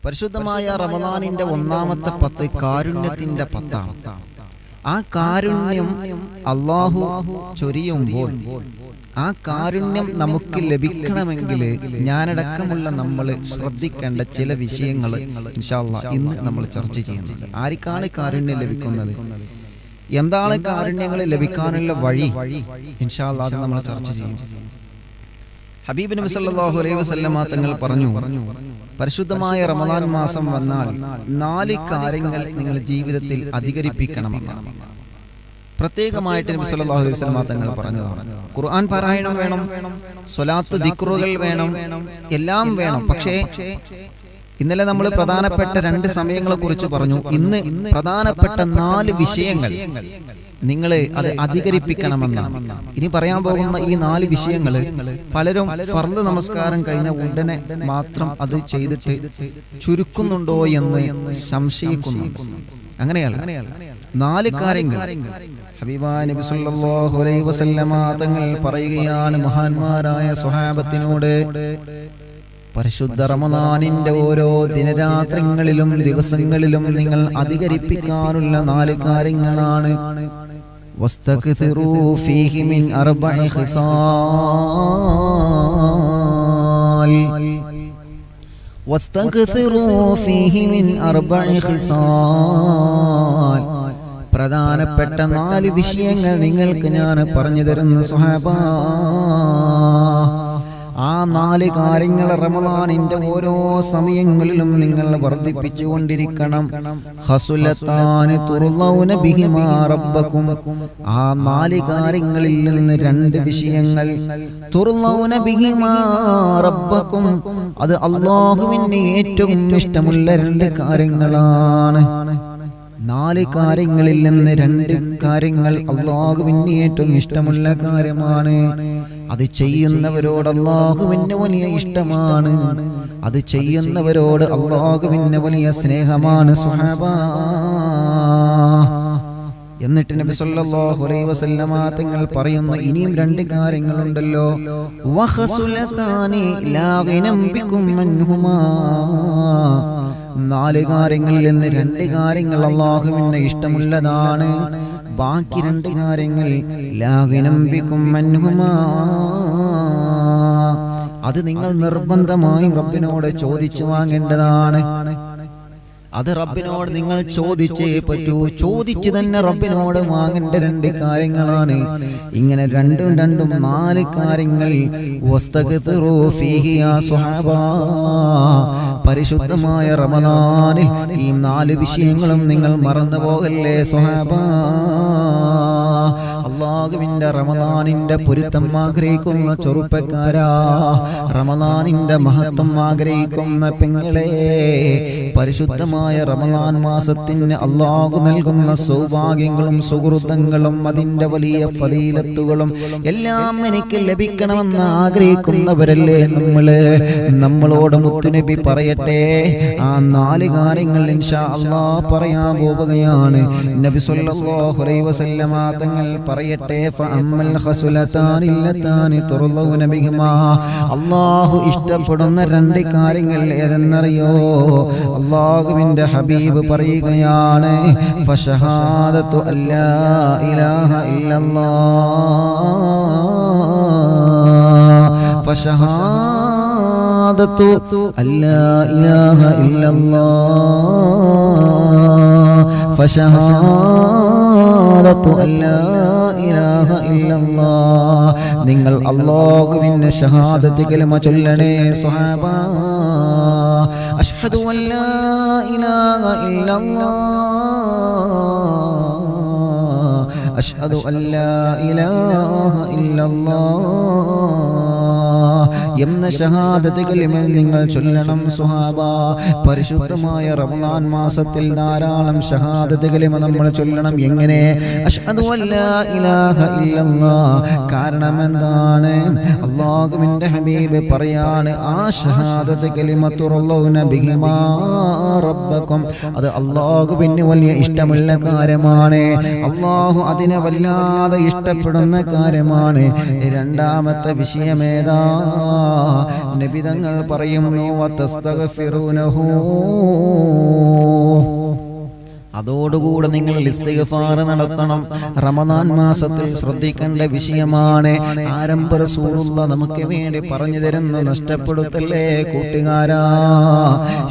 പരിശുദ്ധമായ റമദാനിന്റെ ഒന്നാമത്തെ 10 കാരുണ്യത്തിന്റെ 10ആണ്. ആ കാരുണ്യം അല്ലാഹു ചൊരിയുമ്പോൾ ആ കാരുണ്യം നമുക്ക് ലഭിക്കണമെങ്കിൽ ഞാനടക്കമുള്ള നമ്മൾ ശ്രദ്ധിക്കേണ്ട ചില വിഷയങ്ങൾ ഇൻഷാ അല്ലാഹ് ഇന്ന് നമ്മൾ ചർച്ച ചെയ്യുന്നുണ്ട്. ആർക്കാണ് കാരുണ്യം ലഭിക്കുന്നത്, എന്താണ് കാരുണ്യങ്ങൾ ലഭിക്കാനുള്ള വഴി, ഇൻഷാ അല്ലാഹ് അത് നമ്മൾ ചർച്ച ചെയ്യും. ഹബീബ് നബി സല്ലല്ലാഹു അലൈഹി വസല്ലമ തങ്ങൾ പറഞ്ഞു, പരിശുദ്ധമായ റമദാൻ മാസം വന്നാൽ 4 കാര്യങ്ങൾ നിങ്ങൾ ജീവിതത്തിൽ അധികരിപ്പിക്കണമെന്നാണ്. പ്രത്യേകമായിട്ട് നബി സല്ലല്ലാഹു അലൈഹി വസല്ലമ തങ്ങൾ പറഞ്ഞതാണ്. ഖുർആൻ പാരായണം വേണം, സ്വലാത്ത് ദിക്റുകൾ വേണം, എല്ലാം വേണം. പക്ഷേ ഇന്നലെ നമ്മൾ പ്രധാനപ്പെട്ട 2 സമയങ്ങളെ കുറിച്ച് പറഞ്ഞു. ഇന്ന് പ്രധാനപ്പെട്ട 4 വിഷയങ്ങൾ നിങ്ങൾ അത് അധികരിപ്പിക്കണമെന്നാണ്. ഇനി പറയാൻ പോകുന്ന ഈ 4 വിഷയങ്ങൾ പലരും ഫർള് നമസ്കാരം കഴിഞ്ഞ ഉടനെ മാത്രം അത് ചെയ്തിട്ട് ചുരുക്കുന്നുണ്ടോ എന്ന് സംശയിക്കുന്നുണ്ട്. അങ്ങനെയല്ല, 4 കാര്യങ്ങൾ ഹബീബായ നബി സല്ലല്ലാഹു അലൈഹി വസല്ലമ തങ്ങൾ പറയുകയാണ് മഹാന്മാരായ സ്വഹാബത്തിനോട്, പരിശുദ്ധ റമദാനിന്റെ ഓരോ ദിനരാത്രങ്ങളിലും ദിവസങ്ങളിലും നിങ്ങൾ അധികരിപ്പിക്കാനുള്ള 4 കാര്യങ്ങളാണ്. വസ്തക്സിറൂ ഫീഹി മിൻ 4 ഖിസാൽ. വസ്തക്സിറൂ ഫീഹി മിൻ 4 ഖിസാൽ. പ്രധാനപ്പെട്ട 4 വിഷയങ്ങൾ നിങ്ങൾക്ക് ഞാൻ പറഞ്ഞു തരുന്നു സ്വഹാബാ. ആ 4 കാര്യങ്ങൾ റമദാനിന്റെ ഓരോ സമയങ്ങളിലും നിങ്ങൾ വർദ്ധിപ്പിച്ചുകൊണ്ടിരിക്കണം. ഖസുലത്താനി തുർലൗന ബിഹിമാ റബ്ബക്കും. ആ 4 കാര്യങ്ങളിൽ നിന്ന് 2 വിഷയങ്ങൾ തുർലൗന ബിഹിമാ റബ്ബക്കും, അത് അല്ലാഹുവിന് ഏറ്റവും ഇഷ്ടമുള്ള 2 കാര്യങ്ങളാണ്. 4 കാര്യങ്ങളിൽ നിന്ന് 2 കാര്യങ്ങൾ അല്ലാഹുവിന് ഏറ്റവും ഇഷ്ടമുള്ള കാര്യമാണ്. അത് ചെയ്യുന്നവരോട് അല്ലാഹുവിന് വലിയ ഇഷ്ടമാണ്. അത് ചെയ്യുന്നവരോട് അല്ലാഹുവിന് വലിയ സ്നേഹമാണ് സ്വഹാബാ. എന്നിട്ട് നബി സല്ലല്ലാഹു അലൈഹി വസല്ലമ തങ്ങൾ പറയുന്ന ഇനിയും 2 കാര്യങ്ങളുണ്ടല്ലോ. വഖസുലതാനി ലാ ഗിനം ബികും അൻഹുമാ. 4 കാര്യങ്ങളിൽ നിന്ന് 2 കാര്യങ്ങൾ അല്ലാഹുവിന് ഇഷ്ടമുള്ളതാണ്. ബാക്കി 2 കാര്യങ്ങൾ ലാ ഗിനം ബികും അൻഹുമാ. അത് നിങ്ങൾ നിർബന്ധമായും റബ്ബിനോട് ചോദിച്ചു വാങ്ങേണ്ടതാണ്. അത് റബ്ബിനോട് നിങ്ങൾ ചോദിച്ചേ പറ്റൂ. ചോദിച്ചു തന്നെ റബ്ബിനോട് വാങ്ങേണ്ട 2 കാര്യങ്ങളാണ്. ഇങ്ങനെ 2 4 കാര്യങ്ങൾ. വസ്തഗ്ഫിറൂ ഫീഹി യാ സ്വഹാബാ. പരിശുദ്ധമായ റമദാനിൽ ഈ 4 വിഷയങ്ങളും നിങ്ങൾ മറന്നു പോകല്ലേ സ്വഹാബാ. അല്ലാഹുവിന്റെ റമദാനിന്റെ പൊരുത്തം ആഗ്രഹിക്കുന്ന ചെറുപ്പക്കാരാ, റമദാനിന്റെ മഹത്വം ആഗ്രഹിക്കുന്ന പെങ്ങളെ, പരിശുദ്ധമായ റമദാൻ മാസത്തിന് അല്ലാഹു നൽകുന്ന സൗഭാഗ്യങ്ങളും സുഹൃതങ്ങളും അതിന്റെ വലിയ ഫളീലത്തുകളും എല്ലാം എനിക്ക് ലഭിക്കണമെന്ന് ആഗ്രഹിക്കുന്നവരല്ലേ നമ്മളോട് മുത്തുനബി പറയട്ടെ. ആ 4 കാര്യങ്ങൾ ഇൻഷാ അല്ലാഹ് പറയാൻ പോവുകയാണ്. നബി സല്ലല്ലാഹു അലൈഹി വസല്ലമ തങ്ങൾ പറയട്ടെ, ഫഅമ്മൽ ഖസുലതാനി ലതാനി തുർലൗന ബിഹിമാ. അല്ലാഹു ഇഷ്ടപ്പെടുന്ന 2 കാര്യങ്ങൾ ഏതെന്നറിയോ? അല്ലാഹുവിന്റെ ഹബീബ് പറയുകയാണ്, ഫശഹാദതു അല്ലാ ഇലാഹ ഇല്ലല്ലാഹ്. ഫശഹാദതു അല്ലാ ഇലാഹ ഇല്ലല്ലാഹ്. ഫശഹാദതു അല്ലാ ഇലാഹ ഇല്ലല്ലാഹ്. നിങ്ങൾ അല്ലാഹുവിന്റെ ഷഹാദത്ത് കലിമ ചൊല്ലണേ സ്വഹാബാ. അഷ്ഹദു അല്ലാ ഇലാഹ ഇല്ലല്ലാഹ്. അഷ്ഹദു അല്ലാ ഇലാഹ ഇല്ലല്ലാഹ് എന്ന ഷഹാദത്ത് കലിമ നിങ്ങൾ ചൊല്ലണം സ്വഹാബാ. പരിശുദ്ധമായ റമദാൻ മാസത്തിൽ ധാരാളം ഷഹാദത്ത് കലിമ നമ്മൾ ചൊല്ലണം. എങ്ങനെ? അഷ്ഹദു അല്ലാ ഇലാഹ ഇല്ലല്ലാഹ്. കാരണം എന്താണ്? അല്ലാഹുവിന്റെ ഹബീബ് പറയാണ്, ആ ഷഹാദത്ത് കലിമ തുർലൗന ബിഹിമാ റബ്ബക്കും. അത് അല്ലാഹുവിന് വലിയ ഇഷ്ടമുള്ള കാര്യമാണ്. അല്ലാഹു അതിനെ വല്ലാതെ ഇഷ്ടപ്പെടുന്ന കാര്യമാണ്. രണ്ടാമത്തെ വിഷയമേതാ? നബി തങ്ങൾ പറയുന്നു വതസ്തഗ്ഫിറൂനഹു, അതോടുകൂടെ നിങ്ങൾ ഇസ്തിഗ്ഫാർ നടത്തണം. റമദാൻ മാസത്തിൽ ശ്രദ്ധിക്കേണ്ട വിഷയമാണ്. ആരംഭ റസൂലുള്ളാഹി നമുക്ക് വേണ്ടി പറഞ്ഞു തരുന്നു, നഷ്ടപ്പെടുത്തല്ലേ കൂട്ടുകാരാ.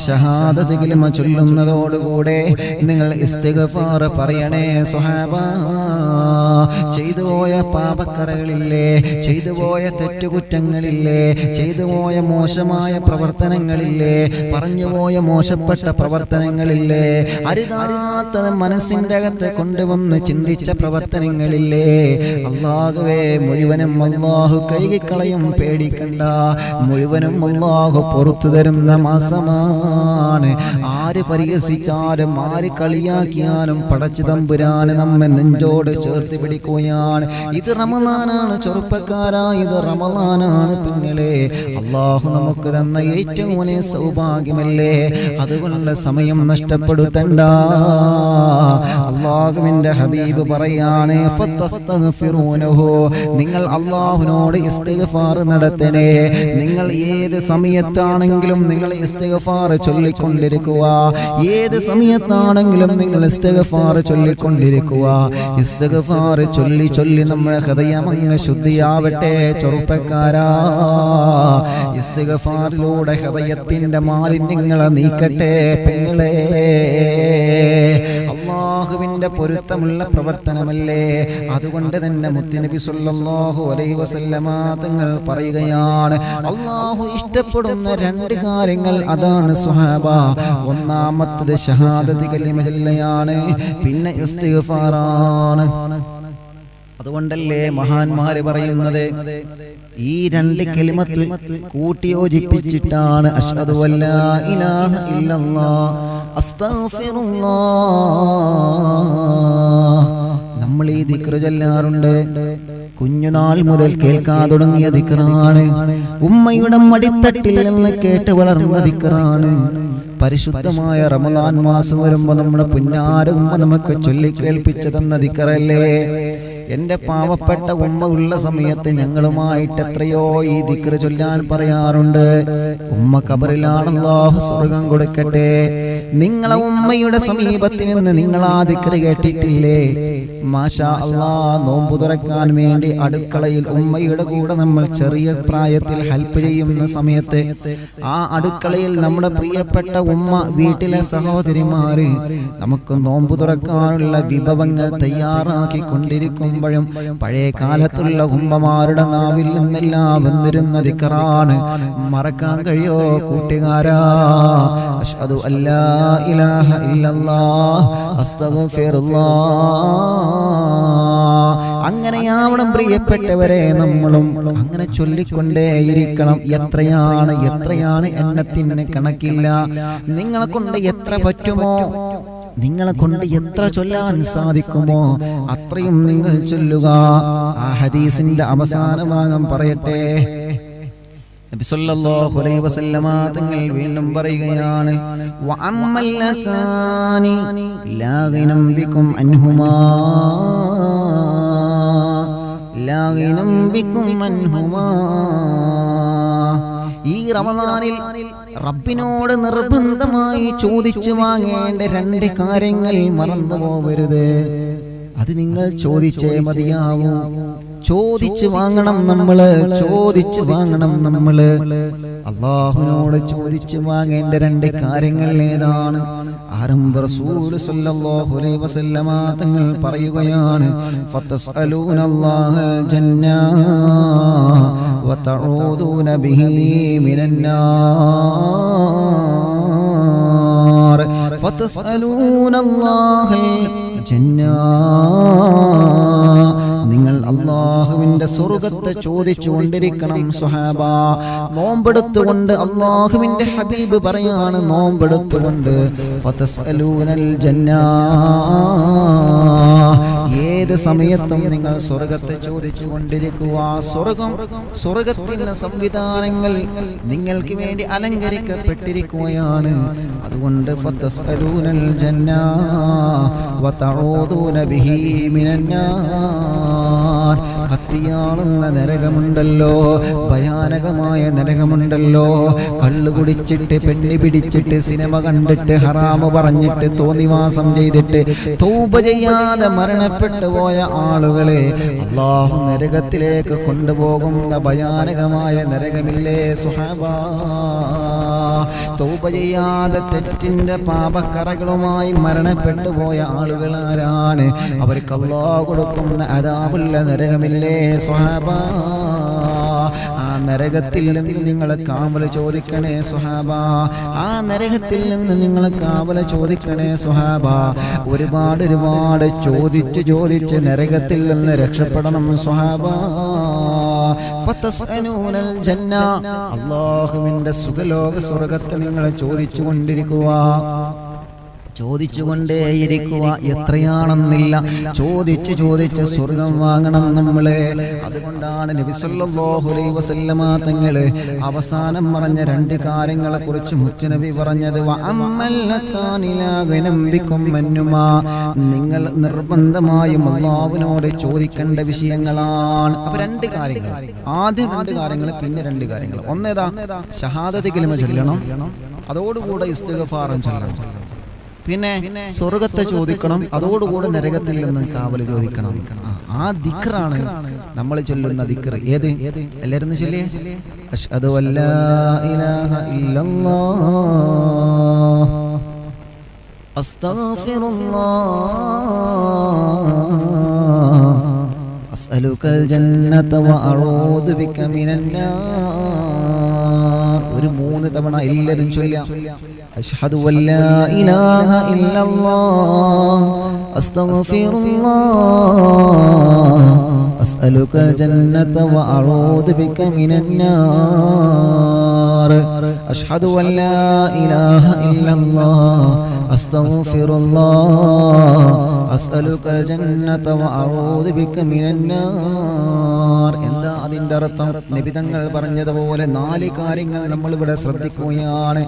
ഷഹാദത്ത് കലിമ ചൊല്ലുന്നതോടുകൂടെ നിങ്ങൾ ഇസ്തിഗ്ഫാർ പറയണേ സ്വഹാബ. ചെയ്തുപോയ പാപക്കറകളില്ലേ, ചെയ്തുപോയ തെറ്റുകുറ്റങ്ങളില്ലേ, ചെയ്തുപോയ മോശമായ പ്രവർത്തനങ്ങളില്ലേ, പറഞ്ഞുപോയ മോശപ്പെട്ട പ്രവർത്തനങ്ങളില്ലേ, മനസ്സിന്റെ അകത്ത് കൊണ്ടുവന്ന് ചിന്തിച്ച പ്രവർത്തനങ്ങളില്ലേ, അല്ലാഹുവേ മുഴുവനും അല്ലാഹു കഴുകിക്കളയും, പേടിക്കണ്ട. മുഴുവനും അല്ലാഹു പുറത്തു തരുന്ന മാസമാണ്. ആര് പരിഹസിച്ചാലും ആര് കളിയാക്കിയാലും പടച്ചു തമ്പുരാന് നമ്മെ നെഞ്ചോട് ചേർത്ത് പിടിക്കുകയാണ്. ഇത് റമദാനാണ് ചെറുപ്പക്കാരാ, ഇത് റമദാനാണ് പെങ്ങളെ. അല്ലാഹു നമുക്ക് തന്ന ഏറ്റവും വലിയ സൗഭാഗ്യമല്ലേ. അതുകൊണ്ട് സമയം നഷ്ടപ്പെടുത്തണ്ട. അല്ലാഹുവിന്റെ ഹബീബ് പറയാണ് ഫതസ്തഗ്ഫിറൂനഹു, നിങ്ങൾ അല്ലാഹുവിനോട് ഇസ്തിഗ്ഫാർ നടത്തണേ. നിങ്ങൾ ഏത് സമയത്താണെങ്കിലും നിങ്ങൾ ഇസ്തിഗ്ഫാർ ചൊല്ലിക്കൊണ്ടിരിക്കുക. ഏത് സമയത്താണെങ്കിലും നിങ്ങൾ ഇസ്തിഗ്ഫാർ ചൊല്ലിക്കൊണ്ടിരിക്കുക. ഇസ്തിഗ്ഫാർ ചൊല്ലി ചൊല്ലി നമ്മുടെ ഹൃദയം അങ്ങ് ശുദ്ധിയാവട്ടെ ചെറുപ്പക്കാരാ. ഇസ്തിഗ്ഫാറിലൂടെ ഹൃദയത്തിന്റെ മാലിന്യങ്ങളെ നീക്കട്ടെ പെങ്ങളെ. അല്ലാഹുവിന്റെ പൊരുത്തമുള്ള പ്രവർത്തനമല്ലേ. അതുകൊണ്ട് തന്നെ മുത്തുനബി സല്ലല്ലാഹു അലൈഹി വസല്ലമ തങ്ങൾ പറയുകയാണ്, അല്ലാഹു ഇഷ്ടപ്പെടുന്ന രണ്ട് കാര്യങ്ങൾ അതാണ് സ്വഹാബ. ഒന്നാമത്തേത് ഷഹാദത്ത് കലിമ ചൊല്ലലാണ്, പിന്നെ ഇസ്തിഗ്ഫാറാണ്. അതുകൊണ്ടല്ലേ മഹാന്മാര് പറയുന്നത്, ഈ രണ്ട് കലിമത്ത് കൂട്ടിയോജിപ്പിച്ചിട്ടാണ് അശ്ഹദു അല്ലാ ഇലാഹ ഇല്ലല്ലാഹ് അസ്തഗ്ഫിറുല്ലാഹ്. നമ്മൾ ഈ ദിക്ർ ചൊല്ലാറുണ്ട്. കുഞ്ഞുനാൾ മുതൽ കേൾക്കാൻ തുടങ്ങിയ ദിക്റാണ്. ഉമ്മയുടെ മടിത്തട്ടിൽ നിന്ന് കേട്ട് വളർന്ന ദിക്റാണ്. പരിശുദ്ധമായ റമദാൻ മാസം വരുമ്പോ നമ്മുടെ പുന്നാര ഉമ്മ നമുക്ക് ചൊല്ലിക്കേൾപ്പിച്ചു തന്ന ദിക്റല്ലേ. എന്റെ പാവപ്പെട്ട ഉമ്മ ഉള്ള സമയത്ത് ഞങ്ങളുമായിട്ട് എത്രയോ ഈ ദിക്ർ ചൊല്ലാൻ പറയാറുണ്ട്. ഉമ്മ ഖബറിലാണ്, അല്ലാഹു സ്വർഗ്ഗം കൊടുക്കട്ടെ. നിങ്ങളെ ഉമ്മയുടെ സമീപത്തിൽ നിന്ന് നിങ്ങൾ ആ ദിക്ർ കേട്ടിട്ടില്ലേ? മാഷാ അല്ലാഹ്, നോമ്പ് തുറക്കാൻ വേണ്ടി അടുക്കളയിൽ ഉമ്മയുടെ കൂടെ നമ്മൾ ചെറിയ പ്രായത്തിൽ ഹെൽപ്പ് ചെയ്യുന്ന സമയത്ത് ആ അടുക്കളയിൽ നമ്മുടെ പ്രിയപ്പെട്ട ഉമ്മ, വീട്ടിലെ സഹോദരിമാര് നമുക്ക് നോമ്പ് തുറക്കാനുള്ള വിഭവങ്ങൾ തയ്യാറാക്കി കൊണ്ടിരിക്കുമ്പോഴും പഴയ കാലത്തുള്ള ഉമ്മമാരുടെ നാവിൽ നിന്നെല്ലാം വന്നിരുന്ന ദിക്റാണ്. മറക്കാൻ കഴിയോ കൂട്ടുകാരാ? അശ്ഹദു അല്ലാ ഇലാഹ ഇല്ലല്ലാഹ് അസ്തഗ്ഫിറുല്ലാഹ്. അങ്ങനെയാവണം പ്രിയപ്പെട്ടവരെ, നമ്മളും അങ്ങനെ ചൊല്ലിക്കൊണ്ടേയിരിക്കണം. എത്രയാണ് എണ്ണത്തിന് കണക്കില്ല. നിങ്ങളെ കൊണ്ട് എത്ര പറ്റുമോ, നിങ്ങളെ കൊണ്ട് എത്ര ചൊല്ലാൻ സാധിക്കുമോ അത്രയും നിങ്ങൾ ചൊല്ലുക. ആ ഹദീസിന്റെ അവസാന ഭാഗം പറയട്ടെ. നബി സല്ലല്ലാഹു അലൈഹി വസല്ലമ തങ്ങൾ വീണ്ടും പറയുകയാണ്, വഅമ്മല്ലതാനി ലാ ഗിനം ബികും അൻഹുമാ, ലാ ഗിനം ബികും അൻഹുമാ. ഈ റമദാനിൽ റബ്ബിനോട് നിർബന്ധമായി ചോദിച്ചു വാങ്ങേണ്ട രണ്ട് കാര്യങ്ങൾ മറന്നു പോകരുത്. അത് നിങ്ങൾ ചോദിച്ചേ മതിയാവൂ. ചോദിച്ചു വാങ്ങണം നമ്മള്. അല്ലാഹുവിനോട് ചോദിച്ചു വാങ്ങേണ്ട രണ്ട് കാര്യങ്ങൾ ഏതാണ്? ആരംഭ റസൂൽ സല്ലല്ലാഹു അലൈഹി വസല്ലമ തങ്ങൾ പറയുകയാണ്, ഫതസ്അലൂനല്ലാഹൽ ജന്ന വതഊദൂന ബിഹി മിനന്നാർ. ഫതസ്അലൂനല്ലാഹൽ ജന്ന, നിങ്ങൾ അല്ലാഹുവിന്റെ സ്വർഗ്ഗത്തെ ചോദിച്ചുകൊണ്ടിരിക്കണം സ്വഹാബ. നോമ്പെടുത്തുകൊണ്ട് അല്ലാഹുവിന്റെ ഹബീബ് പറയാണ്, നോമ്പെടുത്തുകൊണ്ട് ഫതസ്അലൂനൽ ജന്ന, ഏത് സമയത്തും നിങ്ങൾ സ്വർഗത്തെ ചോദിച്ചു കൊണ്ടിരിക്കുക. സ്വർഗത്തിന്റെ സംവിധാനങ്ങൾ നിങ്ങൾക്ക് വേണ്ടി അലങ്കരിക്കപ്പെട്ടിരിക്കുകയാണ്. അതുകൊണ്ട് ഫതസ്അലൂനൽ ജന്ന വതഊദൂന ബിഹി മിനന്നാർ. കത്തിയാളുന്ന നരകമുണ്ടല്ലോ, ഭയാനകമായ നരകമുണ്ടല്ലോ. കള്ളു കുടിച്ചിട്ട്, പെണ്ണി പിടിച്ചിട്ട്, സിനിമ കണ്ടിട്ട്, ഹറാമ് പറഞ്ഞിട്ട്, തോന്നിവാസം ചെയ്തിട്ട്, തൗബ ചെയ്യാതെ മരണപ്പെട്ടു പോയ ആളുകളെ അല്ലാഹു നരകത്തിലേക്ക് കൊണ്ടുപോകുന്ന ഭയാനകമായ നരകമില്ലേ സുഹബാ? തൗബ ചെയ്യാതെ തെറ്റിന്റെ പാപക്കറകളുമായി മരണപ്പെട്ടു പോയ ആളുകൾ ആരാണ്? അവർക്ക് അല്ലാഹു കൊടുക്കുന്ന അദാബുള്ള നരകമില്ലേ സുഹബാ? ആ നരകത്തിൽ നിന്ന് നിങ്ങൾ കാവൽ ചോദിക്കണേ സുഹാബ. ആ നരകത്തിൽ നിന്ന് നിങ്ങൾ കാവൽ ചോദിക്കണേ സുഹാബ. ഒരുപാട് ചോദിച്ച് നരകത്തിൽ നിന്ന് രക്ഷപ്പെടണം സുഹാബ. ഫതസ്അലൂനൽ ജന്ന, അല്ലാഹുവിന്റെ സുഖലോക സ്വർഗ്ഗത്തെ നിങ്ങൾ ചോദിച്ചുകൊണ്ടേയിരിക്കുക. എത്രയാണെന്നില്ല, ചോദിച്ച് സ്വർഗം വാങ്ങണം നമ്മളെ. അതുകൊണ്ടാണ് നബി സല്ലല്ലാഹു അലൈഹി വസല്ലമ തങ്ങള് അവസാനം പറഞ്ഞ രണ്ട് കാര്യങ്ങളെ കുറിച്ച് മുത്തുനബി പറഞ്ഞത് നിങ്ങൾ നിർബന്ധമായും അല്ലാഹുവിനോട് ചോദിക്കേണ്ട വിഷയങ്ങളാണ്. അപ്പൊ രണ്ട് കാര്യങ്ങൾ, ആദ്യം രണ്ട് കാര്യങ്ങൾ, പിന്നെ രണ്ട് കാര്യങ്ങൾ. ഒന്നേതാ? ഷഹാദത്ത് കലിമ ചൊല്ലണം, അതോടുകൂടെ ഇസ്തിഗ്ഫാറും ചൊല്ലണം. പിന്നെ സ്വർഗത്തെ ചോദിക്കണം, അതോടുകൂടെ നരകത്തിൽ നിന്ന് കാവൽ ചോദിക്കണം. ആ ദിക്റാണ് നമ്മൾ ചൊല്ലുന്ന ദിക്ർ. ഏത്? എല്ലാവരും ചൊല്ലിയേ. അശ്ഹദു അല്ലാ ഇലാഹ ഇല്ലല്ലാഹ് അസ്തഗ്ഫിറുല്ലാഹ് അസ്അലുകൽ ജന്നത വഅഊദു ബിക മിനന്നാർ. ഒരു 3 തവണ എല്ലാവരും ചൊല്ലാം. അശ്ഹദു അല്ലാ ഇലാഹ ഇല്ലല്ലാഹ് അസ്തഗ്ഫിറുല്ലാഹ് അസ്അലുകൽ ജന്നത വഅഊദു ബിക മിനന്നാർ. അശ്ഹദു അല്ലാ ഇലാഹ ഇല്ലല്ലാഹ് അസ്തഗ്ഫിറുല്ലാഹ് അസ്അലുകൽ ജന്നത വഅഊദു ബിക മിനന്നാർ. എന്താ അതിന്റെ അർത്ഥം? നബി തങ്ങൾ പറഞ്ഞതുപോലെ 4 കാര്യങ്ങൾ നമ്മൾ ഇവിടെ ശ്രദ്ധിക്കുകയാണ്.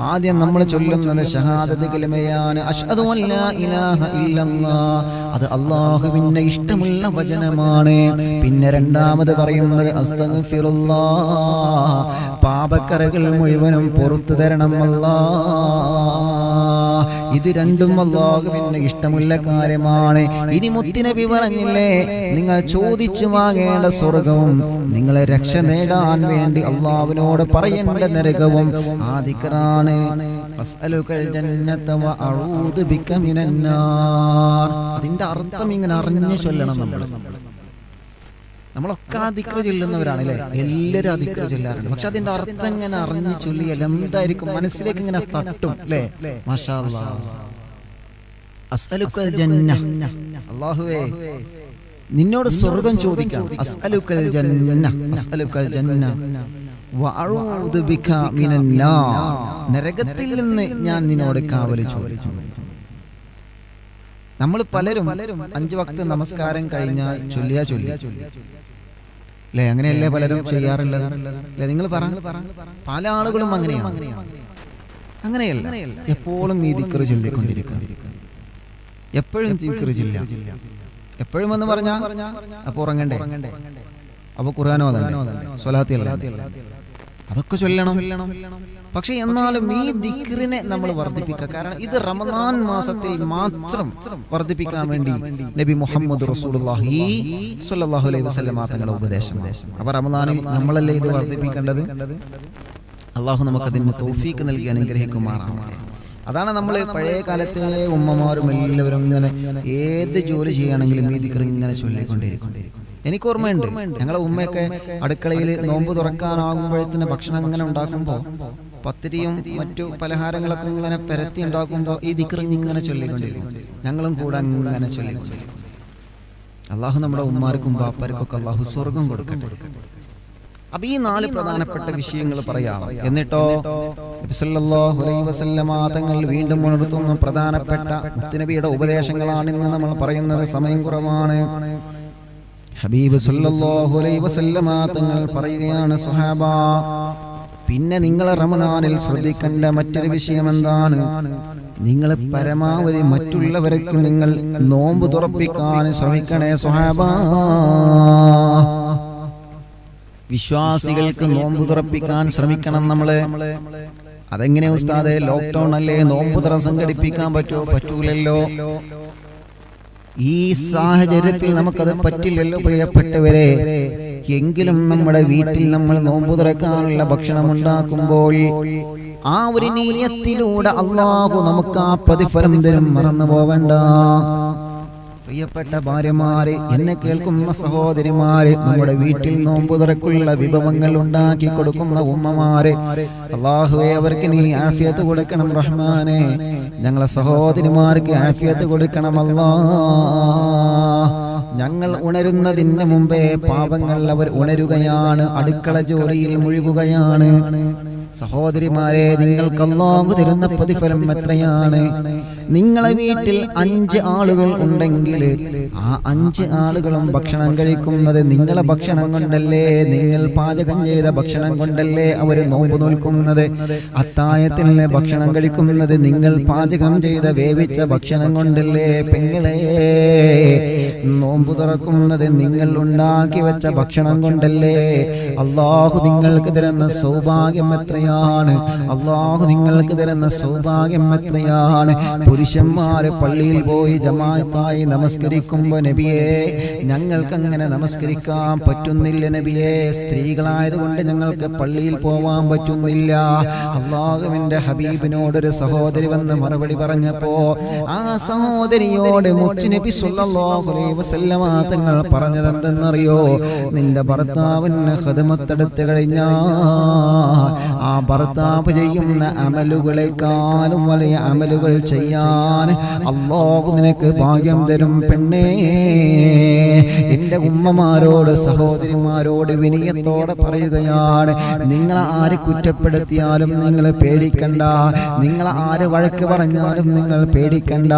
ആദ്യം നമ്മൾ ചൊല്ലുന്നത് ഷഹാദത്ത് കലിമയാണ്, അശ്ഹദു അല്ലാ ഇലാഹ ഇല്ലല്ലാഹ്. അത് അല്ലാഹുവിന്റെ ഇഷ്ടമുള്ള വചനമാണ്. പിന്നെ രണ്ടാമത് പറയുന്നത് അസ്തഗ്ഫിറുല്ലാഹ്, പാപക്കറകൾ മുഴുവനും പുറത്തു തരണം അല്ലാഹ്. ഇത് രണ്ടും അല്ലാഹുവിന്റെ ഇഷ്ടമുള്ള കാര്യമാണ്. ഇനി മുത്തുനബി പറഞ്ഞില്ലേ, നിങ്ങൾ ചോദിച്ചു വാങ്ങേണ്ട സ്വർഗവും നിങ്ങളെ രക്ഷ നേടാൻ വേണ്ടി അല്ലാഹുവിനോട് പറയേണ്ട നരകവും ആ ദിക്റാണ്. അസ്അലുകൽ ജന്നത വഅഊദു ബിക മിനന്നാർ. അതിന്റെ അർത്ഥം ഇങ്ങനെ അറിഞ്ഞു ചൊല്ലണം. നമ്മളൊക്കെ ആ ദിക്ർ ചൊല്ലുന്നവരാണ് അല്ലേ? എല്ലാവരും ആ ദിക്ർ ചൊല്ലാറുണ്ട്. പക്ഷെ അതിന്റെ അർത്ഥം ഇങ്ങനെ അറിഞ്ഞു ചൊല്ലിയാൽ എന്തായിരിക്കും? മനസ്സിലേക്ക് ഇങ്ങനെ തട്ടും അല്ലേ? മാഷാ അല്ലാഹ്. അസ്അലുകൽ ജന്ന, അല്ലാഹുവേ നിന്നോട് സ്വർഗ്ഗം ചോദിക്കാം. അസ്അലുകൽ ജന്ന, അസ്അലുകൽ ജന്ന വഅഊദു ബിക മിനന്നാർ. നരകത്തിൽ നിന്ന് ഞാൻ നിന്നോട് കാവൽ ചോദിക്കുന്നു. നമ്മൾ പലരും 5 വക്ത് നമസ്കാരം കഴിഞ്ഞാൽ ചൊല്ലിയാ അല്ലേ? അങ്ങനെയല്ലേ പലരും ചെയ്യാറുള്ളത് അല്ലേ? നിങ്ങൾ പറ. പല ആളുകളും അങ്ങനെയല്ല. എപ്പോഴും ഈ ദിക്ർ ചൊല്ലിക്കൊണ്ടിരിക്കുക, എപ്പോഴും ദിക്ർ ചൊല്ലുക. എപ്പോഴും എന്ന് പറഞ്ഞാ അപ്പൊ ഉറങ്ങണ്ടേ? അപ്പൊ ഖുർആൻ ഓതണ്ടേ? സ്വലാത്ത് ചൊല്ലണ്ടേ? അതൊക്കെ ചൊല്ലണം. പക്ഷെ എന്നാലും ഈ ദിക്റിനെ നമ്മൾ വർദ്ധിപ്പിക്കുക. കാരണം ഇത് റമദാൻ മാസത്തിൽ മാത്രം വർദ്ധിപ്പിക്കാൻ വേണ്ടി നബി മുഹമ്മദ് റസൂലുള്ളാഹി സ്വല്ലല്ലാഹു അലൈഹി വസല്ലം തങ്ങളുടെ ഉപദേശം. അപ്പൊ റമദാനിൽ നമ്മളല്ലേ ഇത് വർദ്ധിപ്പിക്കേണ്ടത്? അള്ളാഹു നമുക്കതിന് തൗഫീഖ് നൽകി അനുഗ്രഹിക്കുമാറാവട്ടെ. അതാണ് നമ്മൾ പഴയ കാലത്തെ ഉമ്മമാരും എല്ലാവരും ഇങ്ങനെ ഏത് ജോലി ചെയ്യുകയാണെങ്കിലും ഈ ദിക്ർ ഇങ്ങനെ ചൊല്ലിക്കൊണ്ടിരിക്കും. എനിക്ക് ഓർമ്മയുണ്ട്, ഞങ്ങളെ ഉമ്മയൊക്കെ അടുക്കളയിൽ നോമ്പ് തുറക്കാനാകുമ്പോഴത്തിന് ഭക്ഷണം ഇങ്ങനെ ഉണ്ടാക്കുമ്പോൾ പത്തിരിയും മറ്റു പലഹാരങ്ങളൊക്കെ ഇങ്ങനെ പരത്തി ഉണ്ടാക്കുമ്പോൾ ഈ ദിക്ർ ഇങ്ങനെ ചൊല്ലിക്കൊണ്ടിരിക്കും. ഞങ്ങളും കൂടെ അങ്ങനെ ചൊല്ലിക്കൊണ്ടിരിക്കും. അള്ളാഹു നമ്മുടെ ഉമ്മാർക്കും ബാപ്പാർക്കൊക്കെ അള്ളാഹു സ്വർഗം കൊടുക്കട്ടെ. അപ്പൊ ഈ 4 പ്രധാനപ്പെട്ട വിഷയങ്ങൾ പറയാം. എന്നിട്ടോ നബി സല്ലല്ലാഹു അലൈഹി വസല്ലമ തങ്ങൾ വീണ്ടും ഉണർത്തുന്ന പ്രധാനപ്പെട്ട മുത്തുനബിയുടെ ഉപദേശങ്ങളാണ് ഇന്ന് നമ്മൾ പറയുന്നത്. സമയം കുറവാണ്. ഹബീബ് സല്ലല്ലാഹു അലൈഹി വസല്ലമ തങ്ങൾ പറയുകയാണ്, സ്വഹാബ, പിന്നെ നിങ്ങൾ റമദാനിൽ ശ്രദ്ധിക്കേണ്ട മറ്റൊരു വിഷയം എന്താണ്? നിങ്ങൾ പരമാവധി മറ്റുള്ളവർക്ക് നിങ്ങൾ നോമ്പ് തുറപ്പിക്കാൻ ശ്രമിക്കണേ സ്വഹാബ. വിശ്വാസികൾക്ക് നോമ്പ് തുറപ്പിക്കാൻ ശ്രമിക്കണം നമ്മള്. അതെങ്ങനെ ഉസ്താദേ? ലോക്ക്ഡൌൺ അല്ലേ, നോമ്പ് തുറ സംഘടിപ്പിക്കാൻ പറ്റുമോ? പറ്റൂലല്ലോ. ഈ സാഹചര്യത്തിൽ നമുക്കത് പറ്റില്ലല്ലോ പ്രിയപ്പെട്ടവരെ. എങ്കിലും നമ്മുടെ വീട്ടിൽ നമ്മൾ നോമ്പ് തുറക്കാനുള്ള ഭക്ഷണം ഉണ്ടാക്കുമ്പോൾ ആ ഒരു നിയ്യത്തിലൂടെ അല്ലാഹു നമുക്ക് ആ പ്രതിഫലം തരും, മറന്നു പോവണ്ട. പ്രിയപ്പെട്ട ഭാര്യമാരെ, എന്നെ കേൾക്കുന്ന സഹോദരിമാരെ, നമ്മുടെ വീട്ടിൽ നോമ്പ് തുറക്കുള്ള വിഭവങ്ങൾ ഉണ്ടാക്കി കൊടുക്കുന്ന ഉമ്മമാരെ, അല്ലാഹുവേ അവർക്ക് നീ ആഫിയത്ത് കൊടുക്കണം റഹ്മാനെ. ഞങ്ങളെ സഹോദരിമാർക്ക് ആഫിയത്ത് കൊടുക്കണം അല്ലാഹ്. ഞങ്ങൾ ഉണരുന്നതിന് മുമ്പേ പാപങ്ങൾ അവർ ഉണരുകയാണ്, അടുക്കള ജോലിയിൽ മുഴുകുകയാണ്. സഹോദരിമാരെ, നിങ്ങൾക്ക് അല്ലാഹു തരുന്ന പ്രതിഫലം എത്രയാണ്? നിങ്ങളെ വീട്ടിൽ 5 ആളുകൾ ഉണ്ടെങ്കിൽ ആ 5 ആളുകളും ഭക്ഷണം കഴിക്കുന്നത് നിങ്ങളെ ഭക്ഷണം കൊണ്ടല്ലേ, നിങ്ങൾ പാചകം ചെയ്ത ഭക്ഷണം കൊണ്ടല്ലേ അവർ നോമ്പ് നോൽക്കുന്നത്. അത്താഴത്തിൽ ഭക്ഷണം കഴിക്കുന്നത് നിങ്ങൾ പാചകം ചെയ്ത വേവിച്ച ഭക്ഷണം കൊണ്ടല്ലേ. പെങ്ങളെ, നോമ്പ് തുറക്കുന്നത് നിങ്ങൾ ഉണ്ടാക്കി വെച്ച ഭക്ഷണം കൊണ്ടല്ലേ. അല്ലാഹു നിങ്ങൾക്ക് തരുന്ന സൗഭാഗ്യം എത്രയാണ്! അല്ലാഹു നിങ്ങൾക്ക് തരുന്ന സൗഭാഗ്യം എത്രയാണ്! പുരുഷന്മാര് പള്ളിയിൽ പോയി ജമാഅത്തായി നമസ്കരിക്കുമ്പോ നബിയേ, ഞങ്ങൾക്ക് അങ്ങനെ നമസ്കരിക്കാൻ പറ്റുന്നില്ല നബിയേ, സ്ത്രീകളായതുകൊണ്ട് ഞങ്ങൾക്ക് പള്ളിയിൽ പോവാൻ പറ്റുന്നില്ല. അല്ലാഹുവിന്റെ ഹബീബിനോടൊരു സഹോദരി വന്ന് മറുപടി പറഞ്ഞപ്പോ ആ സഹോദരിയോട് മുത്തുനബി സ്വല്ലല്ലാഹു അലൈഹി വസല്ലമ തങ്ങൾ പറഞ്ഞത് എന്തെന്നറിയോ? നിന്റെ ഭർത്താവിന് ഖിദ്മത്തെടുത്ത് കഴിഞ്ഞാൽ ആ ഭർത്താവ് ചെയ്യുന്ന അമലുകളെക്കാളും വലിയ അമലുകൾ ചെയ്യാൻ അല്ലാഹു നിനക്ക് ഭാഗ്യം തരും പെണ്ണേ. എന്റെ ഉമ്മമാരോട് സഹോദരിമാരോട് വിനയത്തോടെ പറയുകയാണ്, നിങ്ങൾ ആര് കുറ്റപ്പെടുത്തിയാലും നിങ്ങൾ പേടിക്കണ്ട, നിങ്ങൾ ആര് വഴക്ക് പറഞ്ഞാലും നിങ്ങൾ പേടിക്കണ്ട,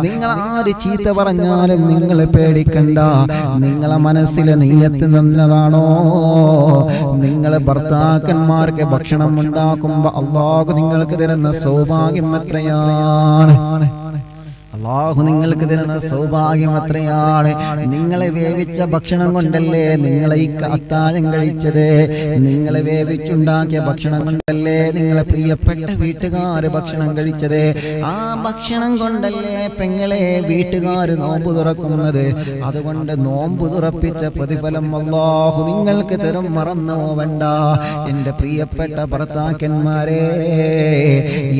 നിങ്ങൾ ആര് ചീത്ത പറഞ്ഞാലും നിങ്ങൾ പേടിക്കണ്ട. നിങ്ങളെ മനസ്സിലെ നിയ്യത്ത് നല്ലതാണോ? നിങ്ങൾ ഭർത്താക്കന്മാർക്ക് ഭക്ഷണം ഉണ്ടാക്കുമ്പോ അല്ലാഹു നിങ്ങൾക്ക് തരുന്ന സൗഭാഗ്യം എത്രയാണ്! അല്ലാഹു നിങ്ങൾക്ക് തരുന്ന സൗഭാഗ്യം എത്രയാണ്! നിങ്ങളെ വേവിച്ച ഭക്ഷണം കൊണ്ടല്ലേ നിങ്ങളെ ഈ അത്താഴം കഴിച്ചത്. നിങ്ങളെ വേവിച്ചുണ്ടാക്കിയ ഭക്ഷണം കൊണ്ടല്ലേ നിങ്ങളെ പ്രിയപ്പെട്ട വീട്ടുകാര് ഭക്ഷണം കഴിച്ചത്. ആ ഭക്ഷണം കൊണ്ടല്ലേ പെങ്ങളെ വീട്ടുകാര് നോമ്പ് തുറക്കുന്നത്. അതുകൊണ്ട് നോമ്പ് തുറപ്പിച്ച പ്രതിഫലം അല്ലാഹു നിങ്ങൾക്ക് തരും, മറന്നു പോവണ്ട. എന്റെ പ്രിയപ്പെട്ട ഭർത്താക്കന്മാരെ,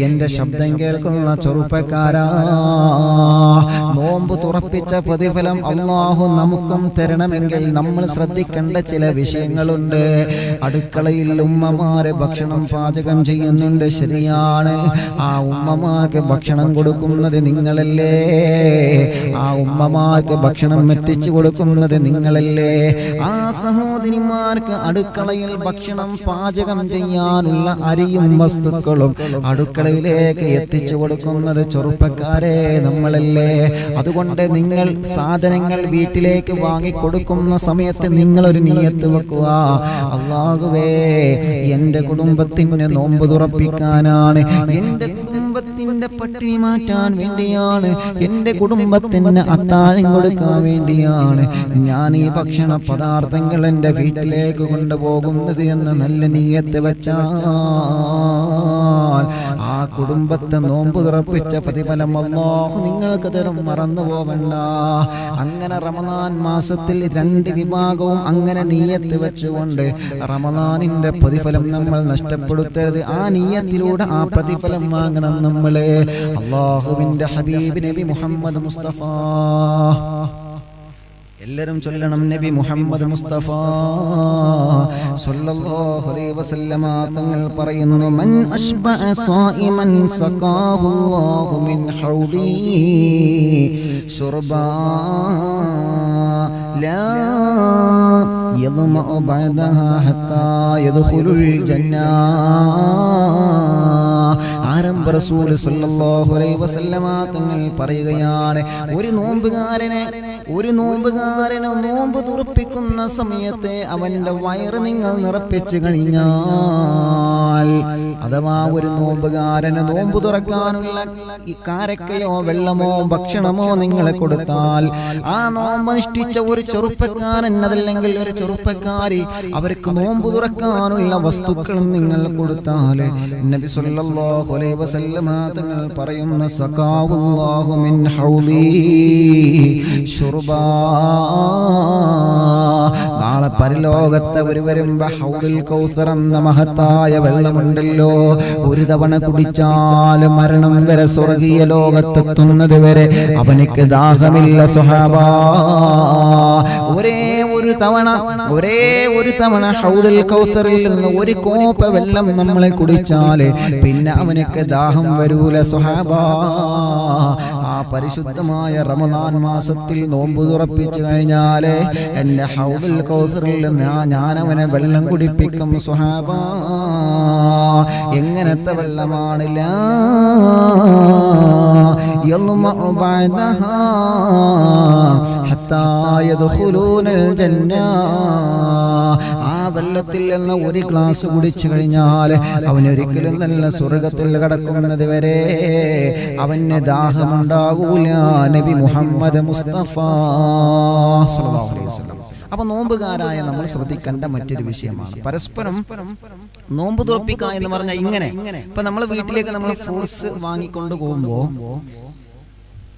എന്റെ ശബ്ദം കേൾക്കുന്ന ചെറുപ്പക്കാരാ, നോമ്പ് തുറപ്പിച്ച പ്രതിഫലം അല്ലാഹു നമുക്കും തരണമെങ്കിൽ നമ്മൾ ശ്രദ്ധിക്കേണ്ട ചില വിഷയങ്ങളുണ്ട്. അടുക്കളയിൽ ഉമ്മമാര് ഭക്ഷണം പാചകം ചെയ്യുന്നുണ്ട്, ശരിയാണ്. ആ ഉമ്മമാർക്ക് ഭക്ഷണം കൊടുക്കുന്നത് നിങ്ങളല്ലേ, ആ ഉമ്മമാർക്ക് ഭക്ഷണം എത്തിച്ചു കൊടുക്കുന്നത് നിങ്ങളല്ലേ. ആ സഹോദരിമാർക്ക് അടുക്കളയിൽ ഭക്ഷണം പാചകം ചെയ്യാനുള്ള അരിയും വസ്തുക്കളും അടുക്കളയിലേക്ക് എത്തിച്ചു കൊടുക്കുന്നത് ചെറുപ്പക്കാരെ നമ്മളല്ലേ. അതുകൊണ്ട് നിങ്ങൾ സാധനങ്ങൾ വീട്ടിലേക്ക് വാങ്ങിക്കൊടുക്കുന്ന സമയത്ത് നിങ്ങളൊരു നിയ്യത്ത് വെക്കുക, അല്ലാഹുവേ എന്റെ കുടുംബത്തിന് നോമ്പ് തുറപ്പിക്കാനാണ്, എന്റെ കുടുംബത്തിന്റെ പട്ടിണി മാറ്റാൻ വേണ്ടിയാണ്, എന്റെ കുടുംബത്തിന് അത്താഴം കൊടുക്കാൻ വേണ്ടിയാണ് ഞാൻ ഈ ഭക്ഷണ പദാർത്ഥങ്ങൾ എന്റെ വീട്ടിലേക്ക് കൊണ്ടുപോകുന്നത് എന്ന് നല്ല നിയ്യത്ത് വെച്ചാൽ ആ കുടുംബത്തെ നോമ്പ് തുറപ്പിച്ച പ്രതിഫലം അല്ലാഹു നിങ്ങൾക്ക് തരും, മറന്നു പോവണ്ട. അങ്ങനെ റമദാൻ മാസത്തിൽ 2 വിഭാഗവും അങ്ങനെ നിയ്യത്ത് വെച്ചുകൊണ്ട് റമദാനിന്റെ പ്രതിഫലം നമ്മൾ നഷ്ടപ്പെടുത്തരുത്. ആ നിയ്യത്തിലൂടെ ആ പ്രതിഫലം വാങ്ങണം നമ്മളെ. അല്ലാഹുവിന്റെ ഹബീബ് നബി മുഹമ്മദ് മുസ്തഫ, എല്ലാവരും ചൊല്ലണം, നബി മുഹമ്മദ് മുസ്തഫ സ്വല്ലല്ലാഹു അലൈഹി വസല്ലമ തങ്ങൾ പറയുന്നു, മൻ അശ്ബഅ സായിമൻ സഖാഹുല്ലാഹു മിൻ ഹൗദി ശുർബാ ലാ യദ്മഉ ബഅദഹാ ഹത്താ യദ്ഖുലുൽ ജന്നാ. ആരംഭ റസൂൽ സല്ലല്ലാഹു അലൈഹി വസല്ലമ തങ്ങൾ പറയുകയാണ്, ഒരു നോമ്പുകാരനെ നോമ്പ് തുറപ്പിക്കുന്ന സമയത്ത് അവന്റെ വയറ് നിങ്ങൾ നിറപ്പിച്ചു കഴിഞ്ഞാൽ, അഥവാ ഒരു നോമ്പുകാരന് നോമ്പ് തുറക്കാനുള്ള ഈ കാരക്കയോ വെള്ളമോ ഭക്ഷണമോ നിങ്ങളെ കൊടുത്താൽ, ആ നോമ്പ് അനുഷ്ഠിച്ച ഒരു ചെറുപ്പക്കാരൻ അതല്ലെങ്കിൽ ഒരു ചെറുപ്പക്കാരി അവർക്ക് നോമ്പ് തുറക്കാനുള്ള വസ്തുക്കളും നിങ്ങൾ കൊടുത്താൽ, നബി സല്ലല്ലാഹു അലൈഹി വസല്ലമ തങ്ങൾ പറയുന്ന സഖാവുല്ലാഹു മിൻ ഹൗലി ശുർബാ, നാളെ പരലോകത്തെ ഒരു വരുമ്പോ ഹൗദുൽ കൗസർ എന്ന മഹത്തായ വെള്ളമുണ്ടല്ലോ, ഒരു തവണ കുടിച്ചാൽ മരണം വരെ സ്വർഗീയ ലോകത്തെത്തുന്നത് വരെ അവനിക്ക് ദാഹമില്ല സ്വഹാബാ. ഒരേ ഒരു തവണ ഹൗദുൽ കൗസറിൽ നിന്ന് ഒരു കോപ്പ വെള്ളം നമ്മൾ കുടിച്ചാൽ പിന്നെ അവനിക്ക് ദാഹം വരൂല സ്വഹാബാ. ആ പരിശുദ്ധമായ റമദാൻ മാസത്തിൽ നോമ്പ് തുറപ്പിച്ചു കഴിഞ്ഞാൽ എന്റെ ഹൗദുൽ കൗസറിൽ നിന്ന് ഞാൻ അവനെ വെള്ളം കുടിപ്പിക്കും സ്വഹാബാ. എങ്ങനത്തെ വെള്ളമാണ്? ലാ യൽമഉ ബഅദഹാ ഹത്താ യദ്ഖുലൂനൽ ജന്ന. ആ വെള്ളത്തിൽ നിന്ന് ഒരു ഗ്ലാസ് കുടിച്ചു കഴിഞ്ഞാൽ അവനൊരിക്കലും നല്ല സ്വർഗത്തിൽ കടക്കുന്നത് വരെ അവന് ദാഹമുണ്ടാകൂല. നബി മുഹമ്മദ് മുസ്തഫ സല്ലല്ലാഹു അലൈഹി വസല്ലം. അപ്പൊ നോമ്പുകാരായ നമ്മൾ ശ്രദ്ധിക്കേണ്ട മറ്റൊരു വിഷയമാണ് പരസ്പരം നോമ്പ് തുറപ്പിക്കുക എന്ന് പറഞ്ഞാൽ ഇങ്ങനെ. ഇപ്പൊ നമ്മൾ വീട്ടിലേക്ക് നമ്മൾ ഫ്രൂട്ട്സ് വാങ്ങിക്കൊണ്ട് പോകുമ്പോ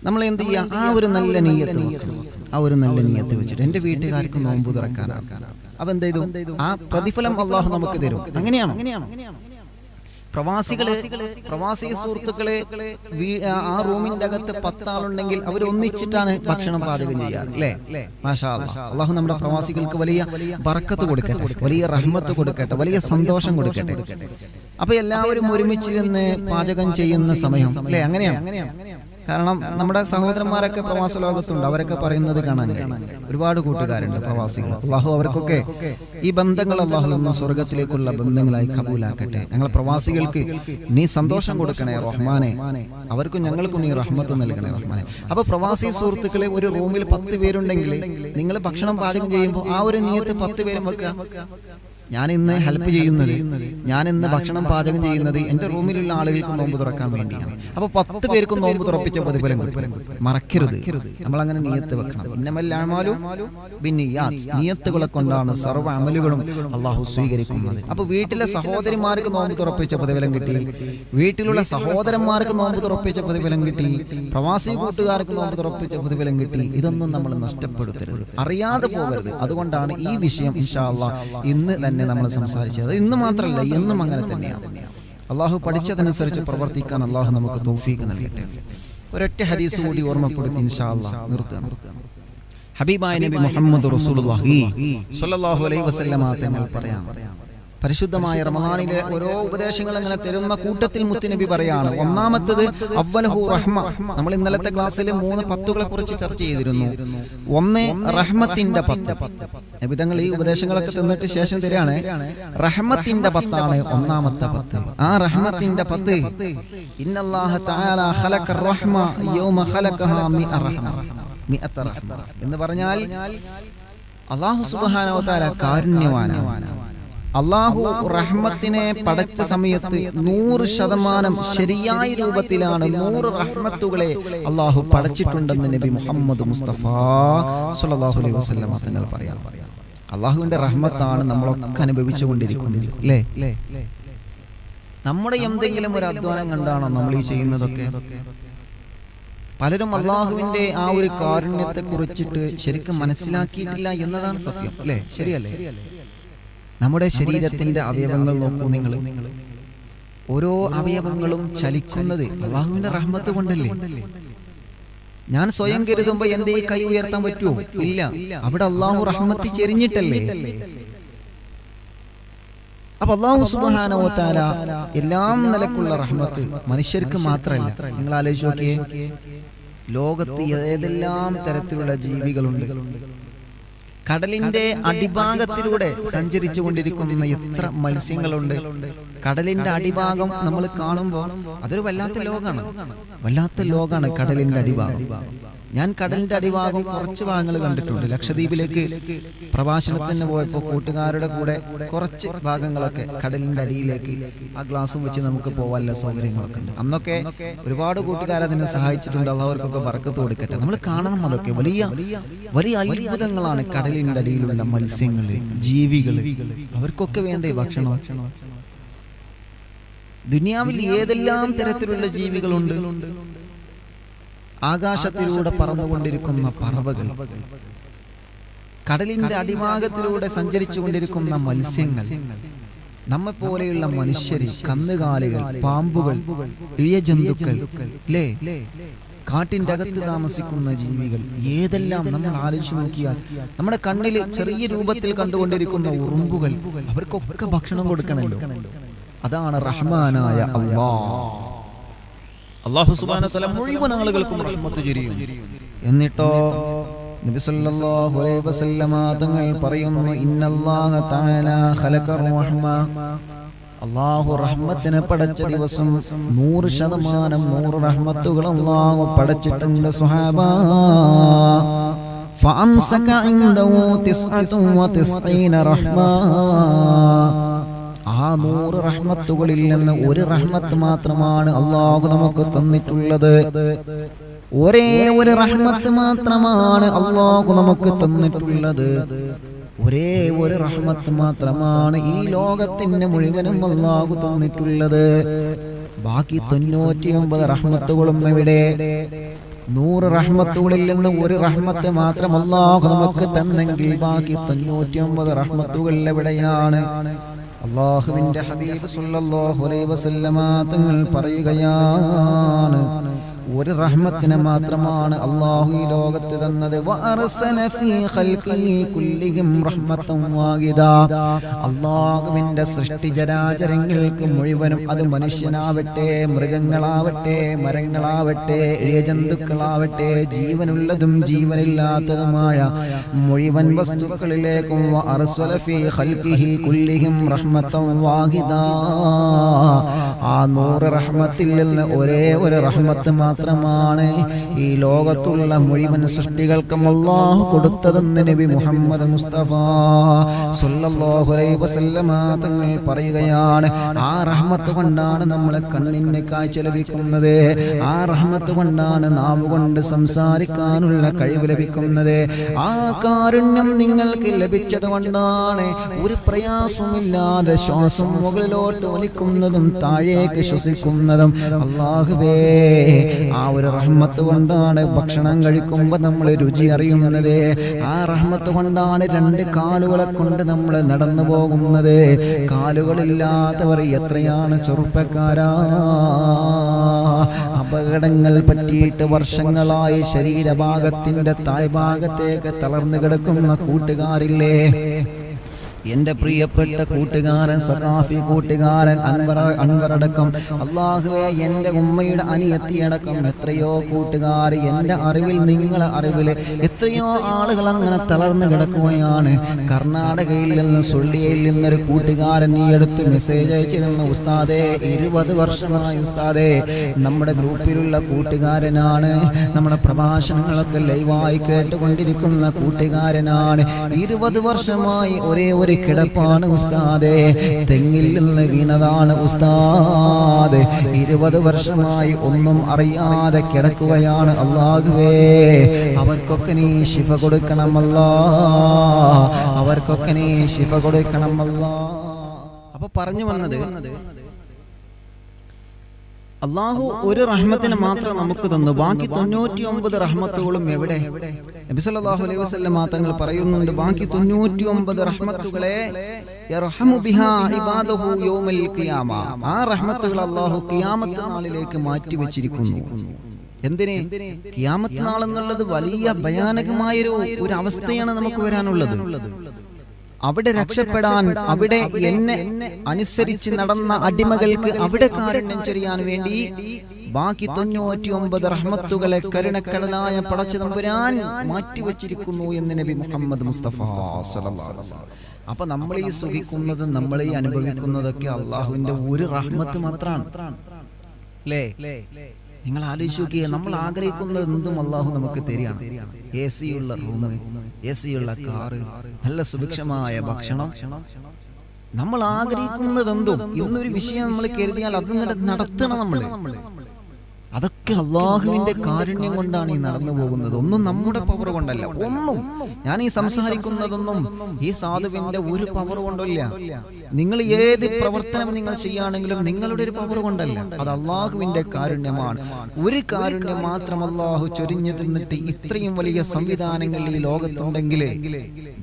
നമ്മൾ എന്ത് ചെയ്യാ? ആ ഒരു നല്ല നീയത്ത് വെക്കണം. ആ ഒരു നല്ല നീയത്ത് വെച്ചിട്ട് എന്റെ വീട്ടുകാർക്ക് നോമ്പ് തുറക്കാനാണ്. അപ്പൊ എന്ത് ചെയ്തു? ആ പ്രതിഫലം അള്ളാഹു നമുക്ക് തരും. അങ്ങനെയാണോ? പ്രവാസി സുഹൃത്തുക്കളെ ആ റൂമിന്റെ അകത്ത് 10 ആളുണ്ടെങ്കിൽ അവർ ഒന്നിച്ചിട്ടാണ് ഭക്ഷണം പാചകം ചെയ്യാറ്, അല്ലേ? മാഷാ അല്ലാഹ്. അള്ളാഹു നമ്മുടെ പ്രവാസികൾക്ക് വലിയ ബർക്കത്ത് കൊടുക്കട്ടെ, വലിയ റഹ്മത്ത് കൊടുക്കട്ടെ, വലിയ സന്തോഷം കൊടുക്കട്ടെ. അപ്പൊ എല്ലാവരും ഒരുമിച്ചിരുന്ന് പാചകം ചെയ്യുന്ന സമയം, അല്ലേ? അങ്ങനെയാണ്. കാരണം നമ്മുടെ സഹോദരന്മാരൊക്കെ പ്രവാസ ലോകത്തുണ്ട്, അവരൊക്കെ പറയുന്നത് കാണാൻ കഴിയും. ഒരുപാട് കൂട്ടുകാരുണ്ട് പ്രവാസികൾ. അള്ളാഹു അവർക്കൊക്കെ ഈ ബന്ധങ്ങൾ അള്ളാഹു എന്ന സ്വർഗത്തിലേക്കുള്ള ബന്ധങ്ങളായി കബൂലാക്കട്ടെ. ഞങ്ങൾ പ്രവാസികൾക്ക് നീ സന്തോഷം കൊടുക്കണേ റഹ്മാനെ, അവർക്കും ഞങ്ങൾക്കും നീ റഹ്മത്ത് നൽകണേ റഹ്മാനെ. അപ്പൊ പ്രവാസി സുഹൃത്തുക്കളെ ഒരു റൂമിൽ 10 പേരുണ്ടെങ്കിൽ നിങ്ങൾ ഭക്ഷണം പാചകം ചെയ്യുമ്പോൾ ആ ഒരു നീയത്ത് 10 പേരും വെക്കുക. ഞാൻ ഇന്ന് ഹെൽപ്പ് ചെയ്യുന്നത്, ഞാൻ ഇന്ന് ഭക്ഷണം പാചകം ചെയ്യുന്നത് എന്റെ റൂമിലുള്ള ആളുകൾക്ക് നോമ്പ് തുറക്കാൻ വേണ്ടിയാണ്. അപ്പൊ 10 പേർക്കും നോമ്പ് തുറപ്പിച്ച പ്രതിഫലം മറക്കരുത്. നമ്മൾ അങ്ങനെ നിയത്ത് വെക്കണം. ഇന്നമൽ അഅ്മാലു ബിന്നിയാത്ത്, നിയത്തുകളെ കൊണ്ടാണ് സർവ്വ അമലുകളും അള്ളാഹു സ്വീകരിക്കുന്നത്. അപ്പൊ വീട്ടിലെ സഹോദരിമാർക്ക് നോമ്പ് തുറപ്പിച്ച പ്രതിഫലം കിട്ടി, വീട്ടിലുള്ള സഹോദരന്മാർക്ക് നോമ്പ് തുറപ്പിച്ച പ്രതിഫലം കിട്ടി, പ്രവാസി കൂട്ടുകാർക്ക് നോമ്പ് തുറപ്പിച്ച പ്രതിഫലം കിട്ടി. ഇതൊന്നും നമ്മൾ നഷ്ടപ്പെടുത്തരുത്, അറിയാതെ പോകരുത്. അതുകൊണ്ടാണ് ഈ വിഷയം ഇൻഷാ അല്ലാഹ് ഇന്ന് തന്നെ നമ്മൾ സംസാരിച്ചത്. ഇന്ന് മാത്രമല്ല, എന്നും അങ്ങനെ തന്നെയാണ്. അള്ളാഹു പഠിച്ചതനുസരിച്ച് പ്രവർത്തിക്കാൻ അള്ളാഹു നമുക്ക് തൗഫീഖ് നൽകട്ടെ. ഒരൊറ്റ ഹദീസ് കൂടി ഓർമ്മപ്പെടുത്തി ഇൻഷാ അല്ലാഹ് നിർത്താം. ഹബീബായ നബി മുഹമ്മദ് റസൂലുള്ളാഹി സ്വല്ലല്ലാഹു അലൈഹി വസല്ലമ തങ്ങൾ പറയാം, പരിശുദ്ധമായ റമദാനിലെ ഓരോ ഉപദേശങ്ങൾ അങ്ങനെ തരുന്ന കൂട്ടത്തിൽ മുത്തുനബി പറയാണ്, ഒന്നാമത്തത് അവ്വലഹു റഹ്മ. നമ്മൾ ഇന്നലത്തെ ക്ലാസ്സിൽ 3 പത്തുകളെ കുറിച്ച് ചർച്ച ചെയ്തിരുന്നു. ഒന്ന് റഹ്മത്തിന്റെ 10. നബി തങ്ങൾ ഈ ഉപദേശങ്ങളൊക്കെ തന്നിട്ട് ശേഷം തരാണ്, റഹ്മത്തിന്റെ 10ആണ് ഒന്നാമത്തെ 10. ആ റഹ്മത്തിന്റെ 10 ഇന്നല്ലാഹ തആല ഖലഖർ റഹ്മ യൗമ ഖലഖഹാ മിഅത റഹ്മ എന്ന് പറഞ്ഞാൽ അല്ലാഹു സുബ്ഹാനഹു വ തആല കാരുണ്യവാനാണ്. അള്ളാഹു റഹ്മത്തിനെ പടച്ച സമയത്ത് 100% ശരിയായ രൂപത്തിലാണ് 100 റഹ്മത്തുകളെ അള്ളാഹു പടച്ചിട്ടുണ്ടെന്ന് നബി മുഹമ്മദ് മുസ്തഫ സ്വല്ലല്ലാഹു അലൈഹി വസല്ലം തങ്ങൾ പറയാം. അള്ളാഹുവിന്റെ റഹ്മത്താണ് നമ്മളൊക്കെ അനുഭവിച്ചുകൊണ്ടിരിക്കുന്നത്, അല്ലേ? നമ്മുടെ എന്തെങ്കിലും ഒരു അധ്വാനം കണ്ടാണോ നമ്മൾ ഈ ചെയ്യുന്നതൊക്കെ? പലരും അള്ളാഹുവിന്റെ ആ ഒരു കാരുണ്യത്തെ കുറിച്ചിട്ട് ശരിക്കും മനസ്സിലാക്കിയിട്ടില്ല എന്നതാണ് സത്യം, അല്ലേ? ശരിയല്ലേ? നമ്മുടെ ശരീരത്തിന്റെ അവയവങ്ങൾ നോക്കൂ നിങ്ങൾ. ഓരോ അവയവങ്ങളും ചലിക്കുന്നത് അള്ളാഹുവിന്റെ റഹ്മത്ത് കൊണ്ടല്ലേ? ഞാൻ സ്വയം കരുതുമ്പോ എന്റെ ഈ കൈ ഉയർത്താൻ പറ്റുമോ? ഇല്ല. അവിടെ അള്ളാഹു റഹ്മത്ത് ചെരിഞ്ഞിട്ടല്ലേ? അപ്പൊ അള്ളാഹു സുബ്ഹാനഹു വ തആല എല്ലാം നിലക്കുള്ള റഹ്മത്ത് മനുഷ്യർക്ക് മാത്രമല്ല. നിങ്ങൾ ആലോചിച്ച് നോക്കിയേ, ലോകത്ത് ഏതെല്ലാം തരത്തിലുള്ള ജീവികളുണ്ട്. കടലിന്റെ അടിഭാഗത്തിലൂടെ സഞ്ചരിച്ചു കൊണ്ടിരിക്കുന്ന എത്ര മത്സ്യങ്ങളുണ്ട്. കടലിന്റെ അടിഭാഗം നമ്മൾ കാണുമ്പോൾ അതൊരു വല്ലാത്ത ലോകാണ് കടലിന്റെ അടിഭാഗം. ഞാൻ കടലിന്റെ അടിഭാഗം കുറച്ച് ഭാഗങ്ങൾ കണ്ടിട്ടുണ്ട്. ലക്ഷദ്വീപിലേക്ക് പ്രഭാഷണത്തിന് പോയപ്പോൾ കൂട്ടുകാരുടെ കൂടെ കുറച്ച് ഭാഗങ്ങളൊക്കെ കടലിന്റെ അടിയിലേക്ക് ആ ഗ്ലാസും വെച്ച് നമുക്ക് പോകാനുള്ള സൗകര്യങ്ങളൊക്കെ ഉണ്ട്. അന്നൊക്കെ ഒരുപാട് കൂട്ടുകാരെ അതിനെ സഹായിച്ചിട്ടുണ്ട്. അവർക്കൊക്കെ ബർക്കത്ത് കൊടുക്കട്ടെ. നമ്മൾ കാണണം, അതൊക്കെ വലിയ വലിയ അത്ഭുതങ്ങളാണ്. കടലിന്റെ അടിയിലുള്ള മത്സ്യങ്ങള്, ജീവികള്, അവർക്കൊക്കെ വേണ്ടേ ഭക്ഷണം. ദുനിയാവിൽ ഏതെല്ലാം തരത്തിലുള്ള ജീവികളുണ്ട്. ആകാശത്തിലൂടെ പറന്നുകൊണ്ടിരിക്കുന്ന പറവകൾ, കടലിന്റെ അടിഭാഗത്തിലൂടെ സഞ്ചരിച്ചു കൊണ്ടിരിക്കുന്ന മത്സ്യങ്ങൾ, നമ്മെ പോലെയുള്ള മനുഷ്യര്, കന്നുകാലികൾ, പാമ്പുകൾ, ഇഴജന്തുക്കൾ, അല്ലേ, കാട്ടിന്റെ അകത്ത് താമസിക്കുന്ന ജീവികൾ, ഏതെല്ലാം നമ്മൾ ആലോചിച്ച് നോക്കിയാൽ നമ്മുടെ കണ്ണിൽ ചെറിയ രൂപത്തിൽ കണ്ടുകൊണ്ടിരിക്കുന്ന ഉറുമ്പുകൾ, അവർക്കൊക്കെ ഭക്ഷണം കൊടുക്കണല്ലോ. അതാണ് റഹ്മാനായ അല്ലാഹു സുബ്ഹാനഹു വ തആല മുഴുവൻ ആളുകൾക്കും റഹ്മത്ത് ചൊരിയും. എന്നിട്ടോ നബി സല്ലല്ലാഹു അലൈഹി വസല്ലമ തങ്ങൾ പറയുന്നു, ഇന്നല്ലാഹ തആല ഖലഖർ റഹ്മ, അല്ലാഹു റഹ്മത്തിനെ പടച്ച ദിവസം 100% 100 റഹ്മത്തുകൾ അല്ലാഹു പടച്ചിട്ടുണ്ട് സുഹാബ. ഫഅംസക ഇൻദഹു 99 റഹ്മ, ആ 100 റഹ്മത്തുകളിൽ നിന്ന് ഒരു റഹ്മത്ത് മാത്രമാണ് അല്ലാഹു നമുക്ക് തന്നിട്ടുള്ളത്. ഒരേ ഒരു റഹ്മത്ത് മാത്രമാണ് അല്ലാഹു നമുക്ക് തന്നിട്ടുള്ളത്. ഒരേ ഒരു റഹ്മത്ത് മാത്രമാണ് ഈ ലോകത്തിന്റെ മുഴുവനും അല്ലാഹു തന്നിട്ടുള്ളത്. ബാക്കി 99 റഹ്മത്തുകളും എവിടെ? 100 റഹ്മത്തുകളിൽ നിന്ന് ഒരു റഹ്മത്ത് മാത്രം അല്ലാഹു നമുക്ക് തന്നെങ്കിൽ ബാക്കി 99 റഹ്മത്തുകൾ എവിടെയാണ്? അല്ലാഹുവിന്റെ ഹബീബ് സല്ലല്ലാഹു അലൈഹി വസല്ലമ തങ്ങൾ പറയുകയാണ്, ഒരു റഹ്മത്തിനെ മാത്രമാണ് അല്ലാഹു ഈ ലോകത്ത് തന്നത്. വഅർസല ഫീ ഖൽഖിഹി കുല്ലിഹിം റഹ്മത്തൻ വാഹിദ, അല്ലാഹുവിന്റെ സൃഷ്ടി ജരാചരങ്ങൾക്ക് മുഴുവനും, അത് മനുഷ്യനാവട്ടെ, മൃഗങ്ങളാവട്ടെ, മരങ്ങളാവട്ടെ, ഇഴജന്തുക്കളാവട്ടെ, ജീവനുള്ളതും ജീവനില്ലാത്തതുമായ മുഴുവൻ വസ്തുക്കളിലേക്കും വഅർസല ഫീ ഖൽഖിഹി കുല്ലിഹിം റഹ്മത്തൻ വാഹിദ, ആ 100 റഹ്മത്തിൽ നിന്ന് ഒരേ ഒരു റഹ്മത്ത് മാത്രമാണ് ഈ ലോകത്തുള്ള മുഴുവൻ സൃഷ്ടികൾക്കും അല്ലാഹു കൊടുത്തതെന്ന് നബി മുഹമ്മദ് മുസ്തഫ സല്ലല്ലാഹു അലൈഹി വസല്ലമ തങ്ങൾ പറയുകയാണ്. ആ റഹ്മത്ത് കൊണ്ടാണ് നമ്മളെ കണ്ണിന് കാഴ്ച ലഭിക്കുന്നത്. ആ റഹ്മത്ത് കൊണ്ടാണ് നാവ് കൊണ്ട് സംസാരിക്കാനുള്ള കഴിവ് ലഭിക്കുന്നത്. ആ കാരുണ്യം നിങ്ങൾക്ക് ലഭിച്ചത് കൊണ്ടാണ് ഒരു പ്രയാസമില്ലാതെ ശ്വാസം മുകളിലോട്ട് വലിക്കുന്നതും താഴേക്ക് ശ്വസിക്കുന്നതും. അല്ലാഹുവേ, ആ ഒരു റഹ്മത്ത് കൊണ്ടാണ് ഭക്ഷണം കഴിക്കുമ്പോൾ നമ്മൾ രുചി അറിയുന്നത്. ആ റഹ്മത്ത് കൊണ്ടാണ് 2 കാലുകളെ കൊണ്ട് നമ്മൾ നടന്നു പോകുന്നത്. കാലുകളില്ലാത്തവർ എത്രയാണ് ചെറുപ്പക്കാരാ. അപകടങ്ങൾ പറ്റിയിട്ട് വർഷങ്ങളായി ശരീരഭാഗത്തിന്റെ താഴ്ഭാഗത്തേക്ക് തളർന്നു കിടക്കുന്ന കൂട്ടുകാരില്ലേ? എന്റെ പ്രിയപ്പെട്ട കൂട്ടുകാരൻ, സഖാഫി കൂട്ടുകാരൻ അൻവറടക്കം, അല്ലാഹുവേ, എന്റെ ഉമ്മയുടെ അനിയത്തിയടക്കം എത്രയോ കൂട്ടുകാർ, എന്റെ അറിവിൽ, നിങ്ങളെ അറിവിൽ എത്രയോ ആളുകൾ അങ്ങനെ തളർന്നു കിടക്കുകയാണ്. കർണാടകയിൽ നിന്ന്, സുള്ളിയയിൽ നിന്നൊരു കൂട്ടുകാരൻ ഈ അടുത്ത് മെസ്സേജ് അയച്ചിരുന്നു, ഉസ്താദേ, 20 വർഷമായി ഉസ്താദേ, നമ്മുടെ ഗ്രൂപ്പിലുള്ള കൂട്ടുകാരനാണ്, നമ്മുടെ പ്രഭാഷണങ്ങളൊക്കെ ലൈവായി കേട്ടുകൊണ്ടിരിക്കുന്ന കൂട്ടുകാരനാണ്. 20 വർഷമായി ഒരേ ഒരു കിടപ്പാണ് ഉസ്താദേ, തെങ്ങിൽ നിന്ന് വീണതാണ് ഉസ്താദ്. 20 വർഷമായി ഒന്നും അറിയാതെ കിടക്കുകയാണ്. അല്ലാഹുവേ, അവർക്കൊക്കെ നീ ശിഫ കൊടുക്കണമല്ലാ, അവർക്കൊക്കെ നീ ശിഫ കൊടുക്കണമല്ലാ. അപ്പൊ പറഞ്ഞു വന്നത്, അല്ലാഹു ഒരു റഹ്മത്തിനെ മാത്രം നമുക്ക് തന്നു. ബാക്കി 99 റഹ്മത്തുകളും എവിടെ? നബി സല്ലല്ലാഹു അലൈഹി വസല്ലം തങ്ങൾ പറയുന്നുണ്ട്, ബാക്കി 99 റഹ്മത്തുകളെ യർഹമു ബിഹാ ഇബാദഹു യൗമൽ ഖിയാമ, ആ റഹ്മത്തുകൾ അല്ലാഹു ഖിയാമത്ത് നാളിലേക്ക് മാറ്റി വെച്ചിരിക്കുന്നു. എന്തിനെ? ഖിയാമത്ത് നാൾ എന്നുള്ളത് വലിയ ഭയാനകമായ ഒരു അവസ്ഥയാണ് നമുക്ക് വരാനുള്ളത്. അവിടെ രക്ഷപ്പെടാൻ, അവിടെ എന്നെ അനുസരിച്ച് നടന്ന അടിമകൾക്ക് അവിടെ കാരുണ്യം ചൊരിയാൻ വേണ്ടി ബാക്കി 99 റഹ്മത്തുകളെ കരുണക്കടലായ പടച്ച തമ്പുരാൻ മാറ്റിവെച്ചിരിക്കുന്നു എന്ന് നബി മുഹമ്മദ് മുസ്തഫ സ്വല്ലല്ലാഹു അലൈഹി വസല്ലം. അപ്പൊ നമ്മൾ ഈ സുഖിക്കുന്നത്, നമ്മൾ ഈ അനുഭവിക്കുന്നതൊക്കെ അള്ളാഹുവിന്റെ ഒരു റഹ്മത്ത് മാത്രമാണ് അല്ലേ? നിങ്ങൾ ആലോചിച്ച് നോക്കിയേ, നമ്മൾ ആഗ്രഹിക്കുന്നത് എന്തും അള്ളാഹു നമുക്ക് തരികയാണ്. AC ഉള്ള റൂം, AC ഉള്ള കാറ്, നല്ല സുഭിക്ഷമായ ഭക്ഷണം, നമ്മൾ ആഗ്രഹിക്കുന്നത് എന്തും. ഇന്നൊരു വിഷയം നമ്മൾ കരുതിയാൽ അത് നടത്തണം നമ്മൾ. അതൊക്കെ അള്ളാഹുവിന്റെ കാരുണ്യം കൊണ്ടാണ് ഈ നടന്നു പോകുന്നത്. ഒന്നും നമ്മുടെ പവർ കൊണ്ടല്ല. ഒന്നും ഞാൻ ഈ സംസാരിക്കുന്നതൊന്നും ഈ സാധുവിന്റെ ഒരു പവർ കൊണ്ടല്ല. നിങ്ങൾ ഏത് പ്രവർത്തനം നിങ്ങൾ ചെയ്യുകയാണെങ്കിലും നിങ്ങളുടെ ഒരു പവർ കൊണ്ടല്ല, അത് അള്ളാഹുവിന്റെ കാരുണ്യമാണ്. ഒരു കാരുണ്യം മാത്രം അള്ളാഹു ചൊരിഞ്ഞു തന്നിട്ട് ഇത്രയും വലിയ സംവിധാനങ്ങൾ ഈ ലോകത്തുണ്ടെങ്കിൽ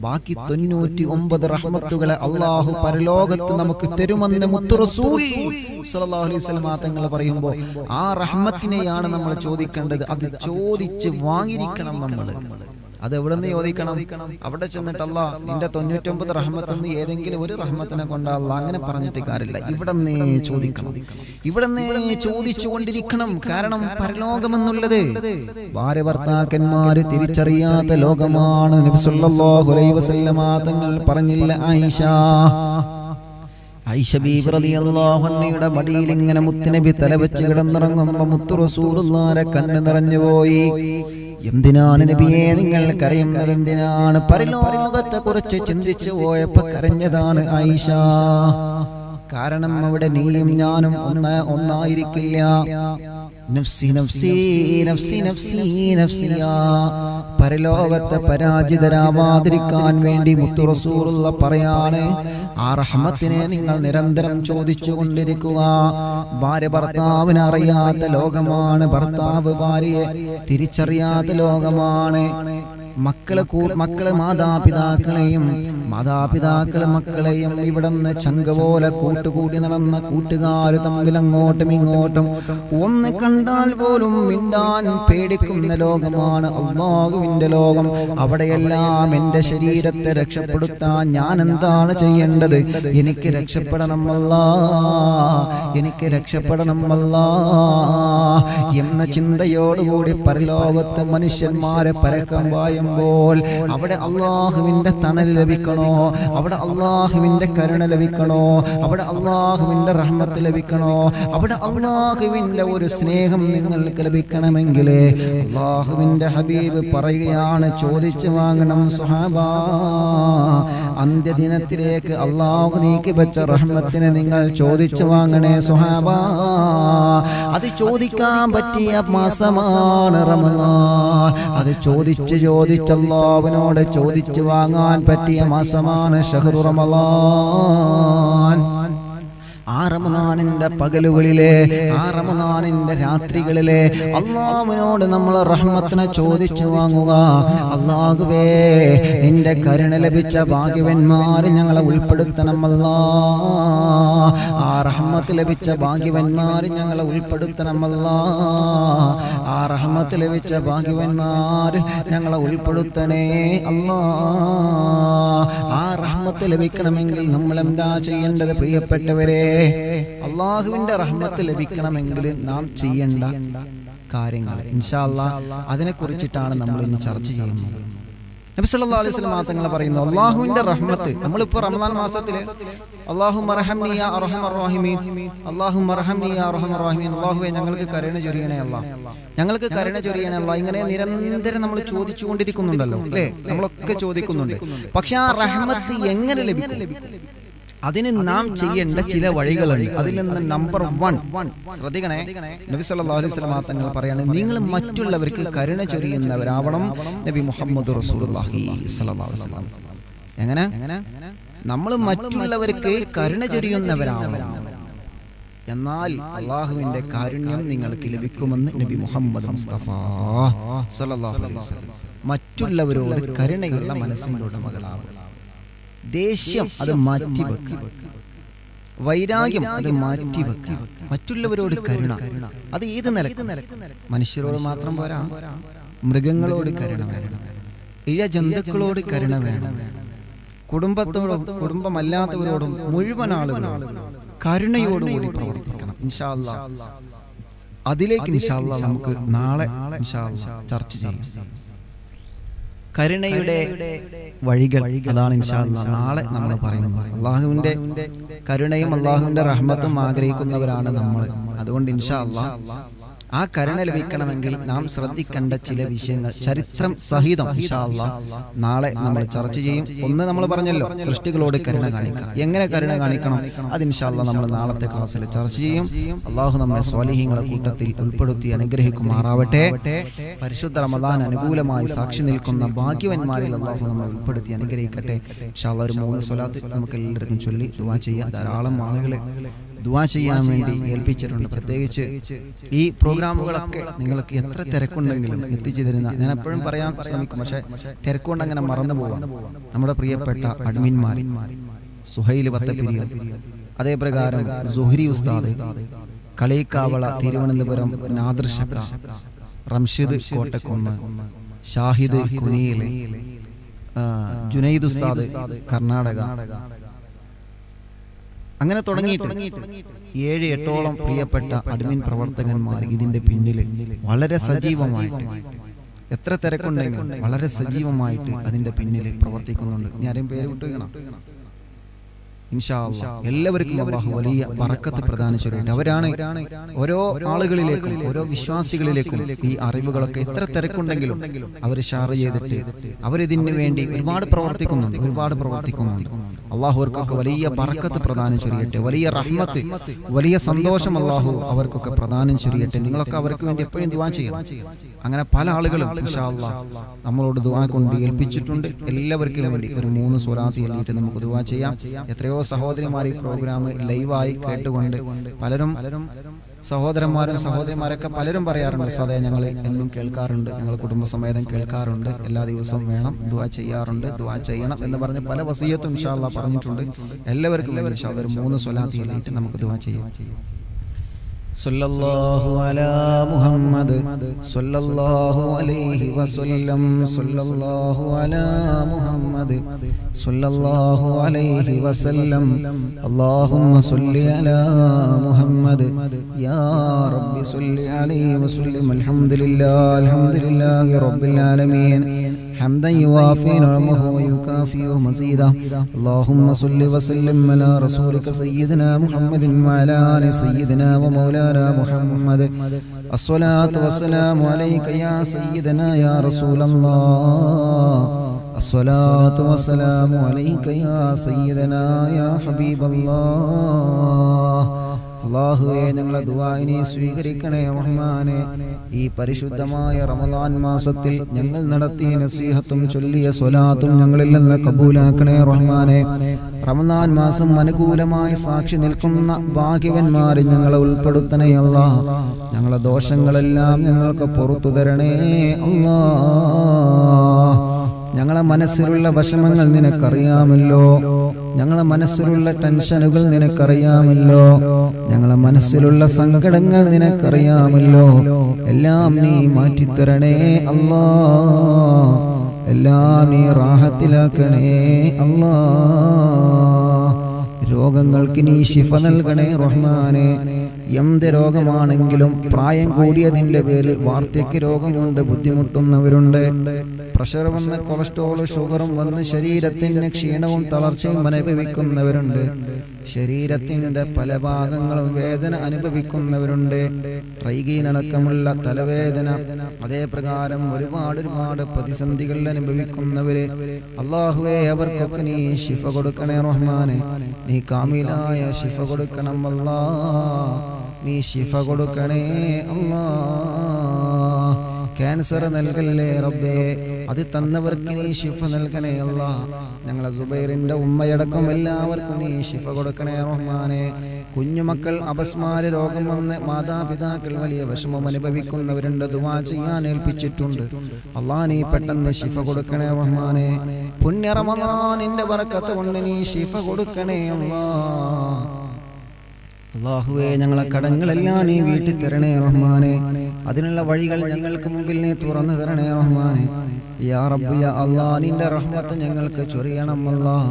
ബാക്കി 99 റഹ്മത്തുകളെ അള്ളാഹു പരലോകത്ത് നമുക്ക് തരുമെന്ന് മുത്തു റസൂൽ സ്വല്ലല്ലാഹു അലൈഹി വസല്ലം തങ്ങൾ പറയുമ്പോൾ ആ റഹ്മത്തിനെയാണ് നമ്മൾ ചോദിക്കേണ്ടത്. അത് ചോദിച്ച് വാങ്ങിയിരിക്കണം നമ്മൾ. അത് എവിടെ നിന്ന് ചോദിക്കണം? അവിടെ ചെന്നിട്ട് അല്ലാഹ് നിന്റെ 99 റഹ്മത്തെന്ന് ഏതെങ്കിലും ഒരു റഹ്മത്തിനെ കൊണ്ടല്ല അങ്ങനെ പറഞ്ഞിട്ട് കാര്യമില്ല. ഇവിടെ നിന്ന് ചോദിക്കണം, ഇവിടെ നിന്ന് ചോദിച്ചുകൊണ്ടിരിക്കണം. കാരണം പരലോകമെന്നുള്ളത് ഭാര്യ ഭർത്താക്കന്മാര് തിരിച്ചറിയാത്ത ലോകമാണ്. നബി സല്ലല്ലാഹു അലൈഹി വസല്ലം തങ്ങൾ പറഞ്ഞില്ല, ആയിഷ ബീബി റളിയല്ലാഹു അൻഹയുടെ മടിയിൽ ഇങ്ങനെ മുത്തുനബി തലവെച്ച് കിടന്നിറങ്ങുമ്പോൾ മുത്തു റസൂലുള്ളാഹിന്റെ കണ്ണ് നിറഞ്ഞുപോയി. എന്തിനാണ് നബിയെ നിങ്ങൾ കരയുന്നത്? എന്തിനാണ്? പരലോകത്തെ കുറിച്ച് ചിന്തിച്ചു പോയപ്പോ കരഞ്ഞതാണ് ആയിഷ. കാരണം അവിടെ നീയും ഞാനും ഒന്നായിരിക്കില്ല. നഫ്സി നഫ്സി നഫ്സി നഫ്സി നഫ്സിയാ. പരലോകത്തെ പരാജിതരാവാതിരിക്കാൻ വേണ്ടി മുത്തു റസൂലുള്ള പറയാണ്, ആ റഹ്മത്തിനെ നിങ്ങൾ നിരന്തരം ചോദിച്ചു കൊണ്ടിരിക്കുക. ഭാര്യ ഭർത്താവിനെ അറിയാത്ത ലോകമാണ്, ഭർത്താവ് ഭാര്യയെ തിരിച്ചറിയാത്ത ലോകമാണ്. മക്കള് മാതാപിതാക്കളെയും മാതാപിതാക്കള് മക്കളെയും ഇവിടുന്ന് ചങ്ക പോലെ കൂട്ടുകൂടി നടന്ന കൂട്ടുകാര് തമ്മിൽ അങ്ങോട്ടും ഇങ്ങോട്ടും ഒന്ന് കണ്ടാൽ പോലും മിണ്ടാൻ പേടിക്കുന്ന ലോകമാണ് അല്ലാഹുവിന്റെ ലോകം. അവിടെയെല്ലാം എന്റെ ശരീരത്തെ രക്ഷപ്പെടുത്താൻ ഞാൻ എന്താണ് ചെയ്യേണ്ടത്? എനിക്ക് രക്ഷപ്പെടണം അല്ലാഹ്, എനിക്ക് രക്ഷപ്പെടണം അല്ലാഹ് എന്ന ചിന്തയോടുകൂടി പരലോകത്ത് മനുഷ്യന്മാരെ പരക്കം പായുമ്പോൾ അവിടെ അള്ളാഹുവിന്റെ തണൽ ലഭിക്കണോ? അവിടെ അള്ളാഹുവിന്റെ കരുണ ലഭിക്കണോ? അവിടെ അള്ളാഹുവിന്റെ റഹ്മത്ത് ലഭിക്കണോ? അവിടെ അള്ളാഹുവിന്റെ ഒരു സ്നേഹം നിങ്ങൾക്ക് ലഭിക്കണമെങ്കിൽ അള്ളാഹുവിന്റെ ഹബീബ് പറയുകയാണ്, ചോദിച്ചു വാങ്ങണം സ്വഹാബാ. അന്ത്യദിനത്തിലേക്ക് അള്ളാഹു നീക്കി വെച്ച റഹ്മത്തിനെ നിങ്ങൾ ചോദിച്ചു വാങ്ങണേ സ്വഹാബാ. അത് ചോദിക്കാൻ പറ്റിയ മാസമാണ് റമളാൻ. അത് ചോദിച്ച് അല്ലാഹുവിനോട് ചോദിച്ചു വാങ്ങാൻ പറ്റിയ മാസമാണ് ശഹ്റു റമളാൻ. ആ റമളാനിന്റെ പകലുകളിലെ, ആ റമളാനിന്റെ രാത്രികളിലെ അല്ലാഹുവിനോട് നമ്മൾ റഹ്മത്തിനെ ചോദിച്ചു വാങ്ങുക. അല്ലാഹുവേ, നിന്റെ കരുണ ലഭിച്ച ഭാഗ്യവന്മാരെ ഞങ്ങളെ ഉൾപ്പെടുത്തണം അല്ലാഹ്. ആ റഹ്മത്ത് ലഭിച്ച ഭാഗ്യവന്മാരെ ഞങ്ങളെ ഉൾപ്പെടുത്തണം അല്ലാഹ്. ആ റഹ്മത്ത് ലഭിച്ച ഭാഗ്യവന്മാരെ ഞങ്ങളെ ഉൾപ്പെടുത്തണേ അല്ലാഹ്. ആ റഹ്മത്ത് ലഭിക്കണമെങ്കിൽ നമ്മൾ എന്താ ചെയ്യേണ്ടത് പ്രിയപ്പെട്ടവരെ? അള്ളാഹുവിന്റെ റഹ്മത്ത് ലഭിക്കണമെങ്കിൽ നാം ചെയ്യേണ്ട കാര്യങ്ങൾ ഇൻഷാ അല്ലാഹ് അതിനെ കുറിച്ചിട്ടാണ് നമ്മൾ ഇന്ന് ചർച്ച ചെയ്യുന്നത്. നബി സല്ലല്ലാഹു അലൈഹി വസല്ലം തങ്ങൾ പറയുന്നു, അള്ളാഹുവിന്റെ റഹ്മത്ത്. നമ്മളിപ്പോ റമളാൻ മാസത്തില് അല്ലാഹുമ്മ റഹംനി യാ അർഹമർ റഹീമീൻ, അല്ലാഹുമ്മ റഹംനി യാ അർഹമർ റഹീമീൻ, അല്ലാഹുവേ ഞങ്ങൾക്ക് കരുണ ചൊരിയണേ അല്ലാഹ്, ഞങ്ങൾക്ക് കരുണ ചൊരിയണേ അല്ലാഹ്. ഇങ്ങനെ നിരന്തരം നമ്മൾ ചോദിച്ചുകൊണ്ടിരിക്കുന്നുണ്ടല്ലോ അല്ലേ? നമ്മളൊക്കെ ചോദിക്കുന്നുണ്ട്. പക്ഷെ ആ റഹ്മത്ത് എങ്ങനെ ലഭിക്കും? അതിന് നാം ചെയ്യേണ്ട ചില വഴികളുണ്ട്. അതിൽ നിന്ന് നമ്പർ 1 ശ്രദ്ധിക്കണേ. നബി സല്ലല്ലാഹു അലൈഹി വസല്ലം തങ്ങൾ പറയാണ്, നിങ്ങൾ മറ്റുള്ളവർക്ക് കരുണ ചൊരിയുന്നവരാവണം നബി മുഹമ്മദ് റസൂലുള്ളാഹി സ്വല്ലല്ലാഹു അലൈഹി വസല്ലം. എങ്ങനെ? നമ്മൾ മറ്റുള്ളവർക്ക് കരുണ ചൊരിയുന്നവരാവണം, എന്നാൽ അള്ളാഹുവിന്റെ കാരുണ്യം നിങ്ങൾക്ക് ലഭിക്കുമെന്ന് നബി മുഹമ്മദ് മുസ്തഫ സ്വല്ലല്ലാഹു അലൈഹി വസല്ലം. മറ്റുള്ളവരോട് കരുണയുള്ള മനസ്സിന്റെ ഉടമകളാവണം. ദേഷ്യം അത് മാറ്റിവെക്കുക, വൈരാഗ്യം അത് മാറ്റിവെക്കുക. മറ്റുള്ളവരോട് കരുണ, അത് ഏത് നിലക്കും. മനുഷ്യരോട് മാത്രം പോരാ, മൃഗങ്ങളോട് കരുണ വേണം, ഇഴ ജന്തുക്കളോട് കരുണ വേണം, കുടുംബത്തോടും കുടുംബമല്ലാത്തവരോടും മുഴുവൻ ആളുകളോടും കരുണയോടുകൂടി പ്രവർത്തിക്കണം. ഇൻഷാ അല്ലാഹ് അതിലേക്ക് ഇൻഷാ അല്ലാഹ് നമുക്ക് നാളെ ഇൻഷാ അല്ലാഹ് ചർച്ച ചെയ്യാം. കരുണയുടെ വഴികൾ അതാണ് ഇൻഷാ അല്ലാഹ് നാളെ നമ്മൾ പറയുന്നത്. അള്ളാഹുവിന്റെ കരുണയും അള്ളാഹുവിന്റെ റഹ്മത്തും ആഗ്രഹിക്കുന്നവരാണ് നമ്മൾ. അതുകൊണ്ട് ഇൻഷാ അല്ലാഹ് ആ കരുണ ലഭിക്കണമെങ്കിൽ നാം ശ്രദ്ധിക്കേണ്ട ചില വിഷയങ്ങൾ ചരിത്രം സഹിതം ഇൻഷാ അല്ലാഹ് നാളെ നമ്മൾ ചർച്ച ചെയ്യും. ഒന്ന് നമ്മൾ പറഞ്ഞല്ലോ, സൃഷ്ടികളോട് കരുണ കാണിക്കാം. എങ്ങനെ കരുണ കാണിക്കണം അത് ഇൻഷാ അല്ലാഹ് നമ്മൾ നാളത്തെ ക്ലാസ്സിൽ ചർച്ച ചെയ്യും. അള്ളാഹു നമ്മെ സ്വാലിഹീങ്ങളുടെ കൂട്ടത്തിൽ ഉൾപ്പെടുത്തി അനുഗ്രഹിക്കുമാറാവട്ടെ. പരിശുദ്ധ റമദാൻ അനുകൂലമായി സാക്ഷി നിൽക്കുന്ന ഭാഗ്യവന്മാരിൽ അള്ളാഹു നമ്മെ ഉൾപ്പെടുത്തി അനുഗ്രഹിക്കട്ടെ. ഇൻഷാ അല്ലാഹ് ഒരു 3 സ്വലാത്ത് നമുക്ക് എല്ലാവർക്കും ചൊല്ലി ദുആ ചെയ്യാം. ധാരാളം ആളുകളെ ദുആ ചെയ്യാൻ വേണ്ടി ഏൽപ്പിച്ചിട്ടുണ്ട്. പ്രത്യേകിച്ച് ഈ പ്രോഗ്രാമുകളൊക്കെ നിങ്ങൾക്ക് എത്ര തിരക്കുണ്ടെങ്കിലും എത്തിച്ചു തരുന്ന, ഞാൻ എപ്പോഴും പറയാൻ ശ്രമിക്കും, പക്ഷെ തിരക്കുകൊണ്ട് അങ്ങനെ മറന്നു പോവാം. നമ്മുടെ പ്രിയപ്പെട്ട അഡ്മിന്മാർ സുഹൈൽ വത്തപ്പിരിയ, അതേപ്രകാരം സുഹരി ഉസ്താദ്, കളീക്കാവള തിരുവനന്തപുരം നാദർഷക്ക, റംഷിദ് കോട്ടക്കുന്ന്, ഷാഹിദ് കുനിയിലെ, ജുനൈദ് ഉസ്താദ് കർണാടക, അങ്ങനെ തുടങ്ങിയിട്ട് 7-8ഓളം പ്രിയപ്പെട്ട അഡ്മിൻ പ്രവർത്തകന്മാർ ഇതിന്റെ പിന്നിൽ വളരെ സജീവമായിട്ട്, എത്ര തിരക്കുണ്ടെങ്കിലും വളരെ സജീവമായിട്ട് അതിന്റെ പിന്നിൽ പ്രവർത്തിക്കുന്നുണ്ട്. ഇനി ആരെയും പേര് വിട്ടുകണം. ഇൻഷാ അല്ലാഹ് എല്ലാവർക്കും അല്ലാഹു വലിയ ബറക്കത്ത് പ്രദാനം ചെയ്യട്ടെ. അവരാണ് ഓരോ ആളുകളിലേക്കും ഓരോ വിശ്വാസികളിലേക്കും ഈ അറിവുകളൊക്കെ എത്ര തിരക്കുണ്ടെങ്കിലും അവർ ഷെയർ ചെയ്തിട്ട് അവരിതിന് വേണ്ടി ഒരുപാട് പ്രവർത്തിക്കുന്നുണ്ട്. അല്ലാഹു അവർക്കൊക്കെ വലിയ ബറക്കത്ത് പ്രദാനം ചെയ്യട്ടെ, വലിയ റഹ്മത്ത്, വലിയ സന്തോഷം അല്ലാഹു അവർക്കൊക്കെ പ്രദാനം ചെയ്യട്ടെ. നിങ്ങളൊക്കെ അവർക്ക് വേണ്ടി എപ്പോഴും ദുആ ചെയ്യണം. അങ്ങനെ പല ആളുകളും ഇൻഷാ അല്ലാഹ് നമ്മളോട് ദുആ കൊണ്ട് ഏൽപ്പിച്ചിട്ടുണ്ട്. എല്ലാവർക്കും വേണ്ടി ഒരു 3 സ്വലാത്ത് ചൊല്ലിയിട്ട് നമുക്ക് ദുആ ചെയ്യാം. എത്രയോ സഹോദരിമാർ ഈ പ്രോഗ്രാം ലൈവായി കേട്ടുകൊണ്ട് പലരും സഹോദരന്മാരും സഹോദരിമാരൊക്കെ പലരും പറയാറുണ്ട്, ഉസ്താദേ ഞങ്ങൾ എന്നും കേൾക്കാറുണ്ട്, ഞങ്ങൾ കുടുംബസമേതം കേൾക്കാറുണ്ട്, എല്ലാ ദിവസവും വേണം, ദുആ ചെയ്യാറുണ്ട്, ദുആ ചെയ്യണം എന്ന് പറഞ്ഞ് പല വസിയത്തും ഇൻഷാ അല്ലാഹ് പറഞ്ഞിട്ടുണ്ട്. എല്ലാവർക്കും ഇൻഷാ അല്ലാഹ് ഒരു 3 സ്വലാത്ത് ചൊല്ലിയിട്ട് നമുക്ക് ദുആ ചെയ്യാം. സല്ലല്ലാഹു അലാ മുഹമ്മദ് സല്ലല്ലാഹു അലൈഹി വസല്ലം സല്ലല്ലാഹു അലാ മുഹമ്മദ് സല്ലല്ലാഹു അലൈഹി വസല്ലം അല്ലാഹുമ്മ സല്ലി അലാ മുഹമ്മദ് യാ റബ്ബി സല്ലി അലൈഹി വസല്ലം അൽഹംദുലില്ലാഹി റബ്ബിൽ ആലമീൻ حمدا يوافي نعمه ويكافئ مزيدا اللهم صل وسلم على رسولك سيدنا محمد وعلى آل سيدنا ومولانا محمد الصلاة والسلام عليك يا سيدنا يا رسول الله الصلاة والسلام عليك يا سيدنا يا حبيب الله അല്ലാഹുവേ ഞങ്ങളുടെ ദുആഇനെ സ്വീകരിക്കണേ റഹ്മാനേ. ഈ പരിശുദ്ധമായ റമളാൻ മാസത്തിൽ ഞങ്ങൾ നടത്തിയ നസീഹത്തും ചൊല്ലിയ സ്വലാത്തും ഞങ്ങളിൽ നിന്ന് കബൂലാക്കണേ റഹ്മാനേ. റമളാൻ മാസം അനുകൂലമായി സാക്ഷി നിൽക്കുന്ന ഭാഗ്യവന്മാരിൽ ഞങ്ങളെ ഉൾപ്പെടുത്തണേ അല്ലാഹ്. ഞങ്ങളുടെ ദോഷങ്ങളെല്ലാം ഞങ്ങൾക്ക് പുറത്തു തരണേ അല്ലാഹ്. ഞങ്ങളെ മനസ്സിലുള്ള വിഷമങ്ങൾ നിനക്കറിയാമല്ലോ, ഞങ്ങളെ മനസ്സിലുള്ള ടെൻഷനുകൾ നിനക്കറിയാമല്ലോ, ഞങ്ങളെ മനസ്സിലുള്ള സങ്കടങ്ങൾ നിനക്കറിയാമല്ലോ. എല്ലാം നീ മാറ്റിത്തരണേ അല്ലാഹ്, എല്ലാം നീ റാഹത്തിലാക്കണേ അല്ലാഹ്. രോഗങ്ങൾക്ക് നീ ശിഫ നൽകണേ റഹ്മാനേ. എന്ത് രോഗമാണെങ്കിലും പ്രായം കൂടിയതിന്റെ പേരിൽ വാർദ്ധക്യ രോഗം കൊണ്ട് ബുദ്ധിമുട്ടുന്നവരുണ്ട്. പ്രഷർ വന്ന് കൊളസ്ട്രോൾ ഷുഗറും വന്ന് ശരീരത്തിന് ക്ഷീണവും തളർച്ചയും അനുഭവിക്കുന്നവരുണ്ട്. ശരീരത്തിന്റെ പല ഭാഗങ്ങളും വേദന അനുഭവിക്കുന്നവരുണ്ട്. ട്രൈഗീനടക്കമുള്ള തലവേദന, അതേപ്രകാരം ഒരുപാട് പ്രതിസന്ധികൾ അനുഭവിക്കുന്നവര് അല്ലാഹുവേ അവർക്കൊക്കെ നീ ശിഫ കൊടുക്കണേ റഹ്മാനെ. നീ കാമിലായ ശിഫ കൊടുക്കണം അല്ലാഹ്, നീ ശിഫ കൊടുക്കണേ അല്ലാഹ്. ക്യാൻസർ നൽകല്ലേ റബ്ബേ, അത് തന്നവർക്ക് നീ ശിഫ നൽകണേ അല്ലാഹ്. ഞങ്ങളെ സുബൈറിന്റെ ഉമ്മയടക്കം എല്ലാവർക്കും നീ ശിഫ കൊടുക്കണേ റഹ്മാനെ. കുഞ്ഞുമക്കൾ അപസ്മാര രോഗം വന്ന് മാതാപിതാക്കൾ വലിയ വിഷമം അനുഭവിക്കുന്നവരുണ്ട്, ദുആ ചെയ്യാൻ ഏൽപ്പിച്ചിട്ടുണ്ട്. അല്ലാഹ് നീ പെട്ടെന്ന് ശിഫ കൊടുക്കണേ റഹ്മാനെ. പുണ്യ റമളാനിന്റെ ബറക്കത്ത് കൊണ്ട് നീ ശിഫ കൊടുക്കണേ അല്ലാഹ്. അല്ലാഹുവേ ഞങ്ങളെ കടങ്ങളെല്ലാം നീ വീട്ടി തരണേ റഹ്മാനെ. അതിനുള്ള വഴികൾ ഞങ്ങൾക്ക് മുമ്പിൽ നീ തുറന്നു തരണേ റഹ്മാനെ. യാ റബ്ബ് യാ അല്ലാഹ്, നിന്റെ റഹ്മത്ത് ഞങ്ങൾക്ക് ചൊരിയണം അല്ലാഹ്,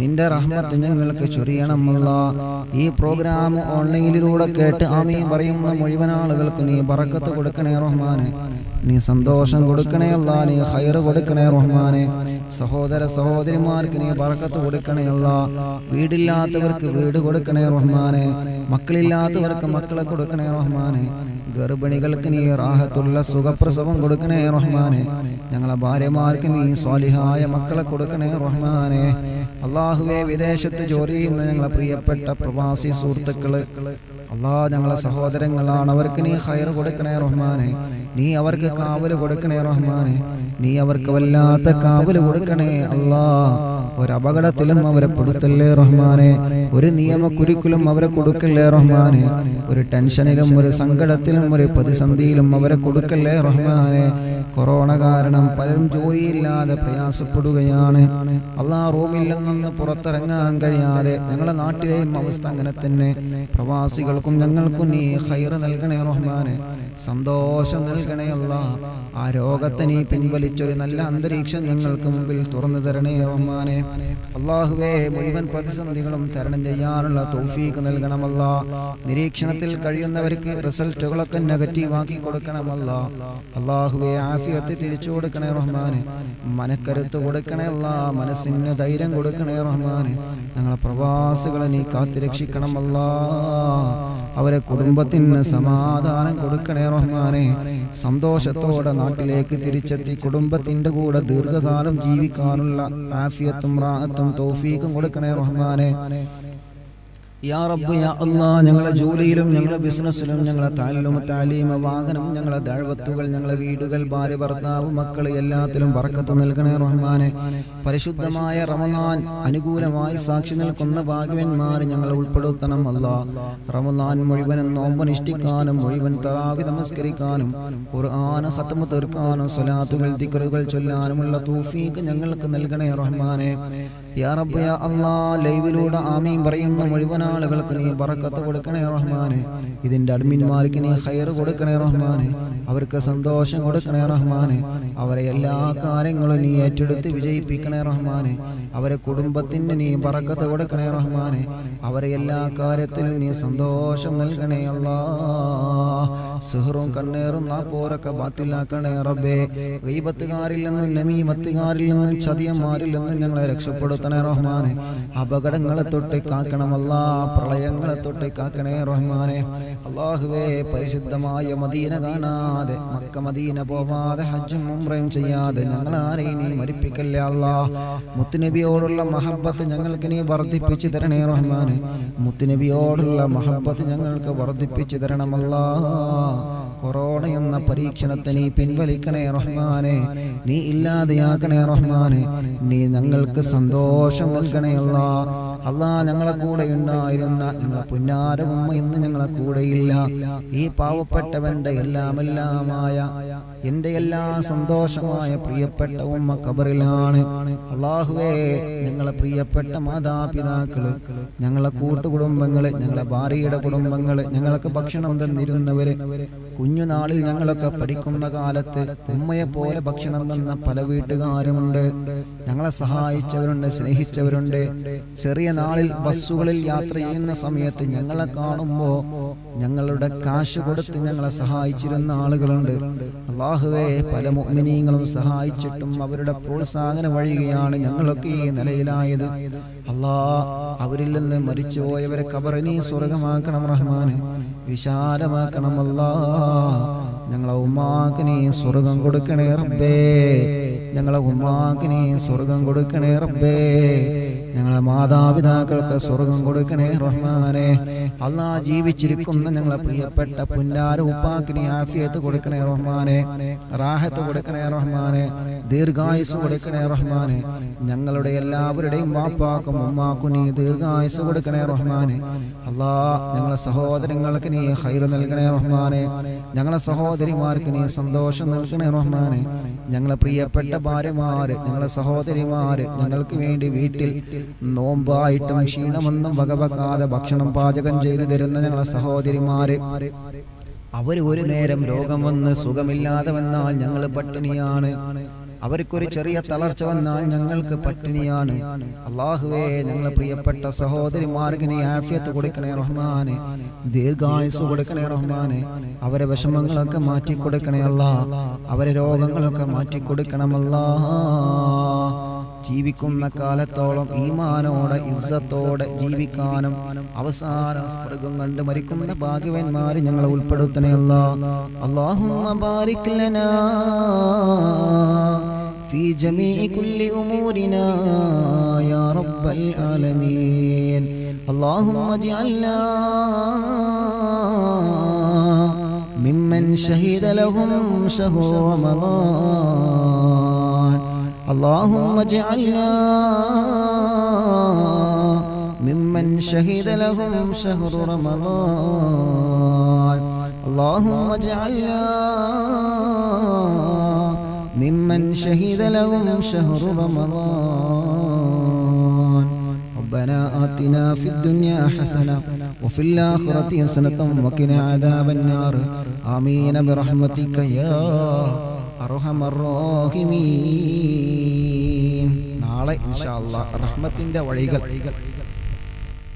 നിന്റെ റഹ്മത്ത് ഞങ്ങൾക്ക് ചൊരിയണം അല്ലാഹ്. ഈ പ്രോഗ്രാം ഓൺലൈനിലൂടെ കേട്ട് ആമീൻ പറയുന്ന മുഴുവൻ ആളുകൾക്ക് നീ ബറക്കത്ത് കൊടുക്കണേ റഹ്മാനെ, നീ സന്തോഷം കൊടുക്കണേ അല്ലാഹ്, നീ ഖൈർ കൊടുക്കണേ റഹ്മാനെ. സഹോദര സഹോദരിമാർക്ക് നീ ബറക്കത്ത് കൊടുക്കണേ അല്ലാഹ്. വീടില്ലാത്തവർക്ക് വീട് കൊടുക്കണേ റഹ്മാനെ, മക്കളില്ലാത്തവർക്ക് മക്കളെ കൊടുക്കണേ റഹ്മാനെ. ഗർഭിണികൾക്ക് നീ റാഹത്തുള്ള സുഖപ്രസവം കൊടുക്കണേ റഹ്മാനെ. ഞങ്ങളെ ഭാര്യമാർക്ക് നീ സ്വാലിഹായ മക്കളെ കൊടുക്കണേ റഹ്മാനെ. അല്ലാഹുവേ വിദേശത്ത് ജോലി ചെയ്യുന്ന ഞങ്ങളെ പ്രിയപ്പെട്ട പ്രവാസി സുഹൃത്തുക്കള് അല്ലാഹ് ഞങ്ങളെ സഹോദരങ്ങളാണ്, അവർക്ക് നീ ഖൈർ കൊടുക്കണേ റഹ്മാനെ, നീ അവർക്ക് കാവല് കൊടുക്കണേ റഹ്മാനെ, നീ അവർക്ക് വല്ലാത്ത കാവല് കൊടുക്കണേ അല്ലാഹ്. ഒരപകടത്തിലും അവരെ പെടുത്തല്ലേ റഹ്മാനെ, ഒരു നിയമക്കുരുക്കിലും അവരെ കൊടുക്കല്ലേ റഹ്മാനെ, ഒരു ടെൻഷനിലും ഒരു സങ്കടത്തിലും ഒരു പ്രതിസന്ധിയിലും അവരെ കൊടുക്കല്ലേ റഹ്മാനെ. കൊറോണ കാരണം പലരും ജോലിയില്ലാതെ പ്രയാസപ്പെടുകയാണ് അല്ലാഹ്. റൂമിൽ നിന്ന് പുറത്തിറങ്ങാൻ കഴിയാതെ ഞങ്ങളുടെ നാട്ടിലെയും അവസ്ഥ അങ്ങനെ തന്നെ. പ്രവാസികൾക്കും ഞങ്ങൾക്കും നീ ഖൈർ നൽകണേ റഹ്മാനെ, സന്തോഷം നൽകണേ അല്ലാഹ്. ആ രോഗത്തെ നീ പിൻവലിച്ചൊരു നല്ല അന്തരീക്ഷം ഞങ്ങൾക്ക് മുമ്പിൽ തുറന്നു തരണേ റഹ്മാനെ. അല്ലാഹുവേ മുഴുവൻ പ്രതിസന്ധികളും തരണം ചെയ്യാനുള്ള തൗഫീഖ് നൽകണമല്ലാ. നിരീക്ഷണത്തിൽ കഴിയുന്നവർക്ക് റിസൾട്ടുകളൊക്കെ നെഗറ്റീവാക്കി കൊടുക്കണമല്ലാ. അല്ലാഹുവേ ആഫിയത്ത് തിരിച്ചു കൊടുക്കണേ റഹ്മാനെ, മനക്കരുത്ത് കൊടുക്കണേ അല്ലാ, മനസ്സിന് ധൈര്യം കൊടുക്കണേ റഹ്മാനെ. ഞങ്ങളെ പ്രവാസികളെ നീ കാത്തുരക്ഷിക്കണമല്ലാ, അവരെ കുടുംബത്തിന് സമാധാനം കൊടുക്കണേ റഹ്മാനെ. സന്തോഷത്തോടെ നാട്ടിലേക്ക് തിരിച്ചെത്തി കുടുംബത്തിന്റെ കൂടെ ദീർഘകാലം ജീവിക്കാനുള്ള ആഫിയത്തും റാഹത്തും തൗഫീഖും കൊടുക്കണേ റഹ്മാനെ. യാ റബ്ബ് യാ അല്ലാഹ്, ഞങ്ങളുടെ ജോലിയിലും ഞങ്ങളുടെ ബിസിനസ്സിലും ഞങ്ങളുടെ താലിലും താലീമ വാഹനം ഞങ്ങളുടെ ദഅവത്തുകൾ ഞങ്ങളുടെ വീടുകൾ ഭാര്യ ഭർത്താവ് മക്കൾ എല്ലാത്തിലും ബറക്കത്ത് നൽകണേ റഹ്മാനെ. പരിശുദ്ധമായ റമളാൻ അനുകൂലമായി സാക്ഷി നിൽക്കുന്ന ഭാഗ്യവന്മാർ ഞങ്ങളെ ഉൾപ്പെടുത്തണം അല്ലാഹ്. റമളാൻ മുഴുവനും നോമ്പനുഷ്ഠിക്കാനും മുഴുവൻ തറാവി നമസ്കരിക്കാനും ഖുർആൻ ഖത്മ തീർക്കാനും സ്വലാത്തുകൾ ദിക്റുകൾ ചൊല്ലാനുമുള്ള തൗഫീഖ് ഞങ്ങൾക്ക് നൽകണേ റഹ്മാനെ. യാ റബ്ബ് യാ അല്ലാഹ്, ലൈവിലൂടെ ആമീൻ പറയുന്ന മുഴുവൻ ആളുകൾക്ക് നീ ബറക്കത്ത് കൊടുക്കണേ റഹ്മാനെ. ഇതിന്റെ അഡ്മിന്മാർക്ക് നീ ഖൈർ കൊടുക്കണേ റഹ്മാനെ, അവർക്ക് സന്തോഷം കൊടുക്കണേ റഹ്മാനെ. അവരെ എല്ലാ കാര്യങ്ങളും നീ ഏറ്റെടുത്ത് വിജയിപ്പിക്കണേ റഹ്മാനെ. അവരെ കുടുംബത്തിന് നീ ബറക്കത്ത് കൊടുക്കണേ റഹ്മാനെ. അവരെ എല്ലാ കാര്യത്തിലും നീ സന്തോഷം നൽകണേ അല്ലാഹ്. സിഹ്റും കണ്ണേറും നാപ്പോരൊക്കെ ബാത്തിലാക്കണേ റബ്ബേ. ഗീബത്തുകാരിൽ നിന്നും നമീമത്തുകാരിൽ നിന്നും ചതിയന്മാരിൽ നിന്നും ഞങ്ങളെ രക്ഷപ്പെടുത്തണേ റഹ്മാനെ. അപകടങ്ങളെ തൊട്ട് കാക്കണമല്ലാ, പ്രളയങ്ങളെ തൊട്ട് കാക്കണേ റഹ്മാനെ. അല്ലാഹുവേ പരിശുദ്ധമായ മദീന കാണാതെ മക്ക മദീന പോവാതെ ഹജ്ജും ഉംറയും ചെയ്യാതെ ഞങ്ങളാരെയും നീ മരിപ്പിക്കല്ലേ അല്ലാഹ്. മുത്തുനബിയോടുള്ള മഹബ്ബത്ത് ഞങ്ങൾക്ക് നീ വർദ്ധിപ്പിച്ചു തരണേ റഹ്മാനെ. മുത്തുനബിയോടുള്ള മഹബ്ബത്ത് ഞങ്ങൾക്ക് വർദ്ധിപ്പിച്ചു തരണമല്ലാ. കൊറോണ എന്ന പരീക്ഷണത്തെ നീ പിൻവലിക്കണേ റഹ്മാനെ, നീ ഇല്ലാതെയാക്കണേ റഹ്മാനെ. നീ ഞങ്ങൾക്ക് സന്തോഷം നൽകണേ അല്ലാഹ്. അല്ലാഹ് ഞങ്ങളെ കൂടെ ഉണ്ടായിരുന്ന ഞങ്ങളെ പുന്നാര ഉമ്മ ഇന്ന് ഞങ്ങളെ കൂടെയില്ല. ഈ പാവപ്പെട്ടവന്റെ എല്ലാമെല്ലാമായ എന്റെ എല്ലാ സന്തോഷമായ പ്രിയപ്പെട്ട ഉമ്മ ഖബറിലാണ്. അല്ലാഹുവേ ഞങ്ങളെ പ്രിയപ്പെട്ട മാതാപിതാക്കള്, ഞങ്ങളെ കൂട്ടുകുടുംബങ്ങള്, ഞങ്ങളെ ഭാര്യയുടെ കുടുംബങ്ങള്, ഞങ്ങൾക്ക് ഭക്ഷണം തന്നിരുന്നവര്, കുഞ്ഞുനാളിൽ ഞങ്ങളൊക്കെ പഠിക്കുന്ന കാലത്ത് ഉമ്മയെ പോലെ ഭക്ഷണം തന്ന പല വീട്ടുകാരുമുണ്ട്. ഞങ്ങളെ സഹായിച്ചവരുണ്ട്, സ്നേഹിച്ചവരുണ്ട്. ചെറിയ നാളിൽ ബസ്സുകളിൽ യാത്ര ചെയ്യുന്ന സമയത്ത് ഞങ്ങളെ കാണുമ്പോ ഞങ്ങളുടെ കാശ് കൊടുത്ത് ഞങ്ങളെ സഹായിച്ചിരുന്ന ആളുകളുണ്ട്. അല്ലാഹുവേ പല മുഅ്മിനീങ്ങളും സഹായിച്ചിട്ടും അവരുടെ പ്രോത്സാഹന വഴിയാണ് ഞങ്ങളൊക്കെ ഈ നിലയിലായത്. അല്ലാഹ് അവരിൽ നിന്ന് മരിച്ചുപോയവരെ ഖബർ നീ സ്വർഗമാക്കണം റഹ്മാനെ, വിശാലമാക്കണം അല്ലാഹ്. ഞങ്ങളെ ഉമ്മാക്ക് നീ സ്വർഗം കൊടുക്കണേ റബ്ബേ, ഞങ്ങളെ ഉമ്മാക്ക് നീ സ്വർഗം കൊടുക്കണേ റബ്ബേ. ഞങ്ങളെ മാതാപിതാക്കൾക്ക് സ്വർഗം കൊടുക്കണേ റഹ്മാനെ. അല്ലാഹ് ജീവിച്ചിരിക്കുന്ന ഞങ്ങളെ പ്രിയപ്പെട്ട പുന്നാര ഉപ്പാക്ക് നീ ആഫിയത്ത് കൊടുക്കണേ റഹ്മാനെ, റാഹത്ത് കൊടുക്കണേ റഹ്മാനെ, ദീർഘായുസ് കൊടുക്കണേ റഹ്മാനെ. ഞങ്ങളുടെ എല്ലാവരുടെയും വാപ്പാക്കും ഉമ്മാക്കും നീ ദീർഘായുസ് കൊടുക്കണേ റഹ്മാനെ. അല്ലാഹ് ഞങ്ങളെ സഹോദരങ്ങൾക്ക് നീ ഖൈർ നൽകണേ റഹ്മാനെ. ഞങ്ങളെ സഹോദരിമാർക്ക് നീ സന്തോഷം നൽകണേ റഹ്മാനെ. ഞങ്ങളെ പ്രിയപ്പെട്ട ഭാര്യമാര്, ഞങ്ങളെ സഹോദരിമാര് ഞങ്ങൾക്ക് വേണ്ടി വീട്ടിൽ നോമ്പായിട്ടും ക്ഷീണമൊന്നും വകവെക്കാതെ ഭക്ഷണം പാചകം ചെയ്തു തരുന്ന ഞങ്ങളെ സഹോദരിമാര്, അവർ ഒരു നേരം രോഗം വന്ന് സുഖമില്ലാതെ വന്നാൽ ഞങ്ങൾ പട്ടിണിയാണ്. അവർക്കൊരു ചെറിയ തളർച്ച വന്നാൽ ഞങ്ങൾക്ക് പട്ടിണിയാണ്. അല്ലാഹുവേ, ഞങ്ങളെ പ്രിയപ്പെട്ട സഹോദരിമാർക്ക് നീ ആഫിയത്ത് കൊടുക്കണേ റഹ്മാനെ, ദീർഘായുസ് കൊടുക്കണേ റഹ്മാനെ. അവരെ വിഷമങ്ങളൊക്കെ മാറ്റി കൊടുക്കണേ അല്ലാ, അവരെ രോഗങ്ങളൊക്കെ മാറ്റി കൊടുക്കണമല്ലാ. ജീവിക്കുന്ന കാലത്തോളം ഈമാനോടെ ഇസ്സത്തോടെ ജീവിക്കാനും അവസാനം സ്വർഗ്ഗം കണ്ട് മരിക്കുന്ന ഭാഗ്യവാന്മാരെ ഞങ്ങളെ ഉൾപ്പെടുത്തണേ അല്ലാ. അല്ലാഹുമ്മ ബാരിക് ലനാ ഫീ ജമീഇ കുല്ലി ഉമൂരിനാ യാ റബ്ബൽ ആലമീൻ. അല്ലാഹുമ്മ ജഅൽനാ മിമ്മൻ ശഹീദ ലഹും ശഹ്റു റമളാൻ. اللهم اجعلنا ممن شهد لهم شهر رمضان. اللهم اجعلنا ممن شهد لهم شهر رمضان. ربنا آتنا في الدنيا حسنة وفي الآخرة حسنة وقنا عذاب النار. آمين برحمتك يا അർഹമർ റഹീമീൻ. നാളെ ഇൻഷാ അല്ലാഹ് റഹ്മത്തിന്റെ വഴികൾ,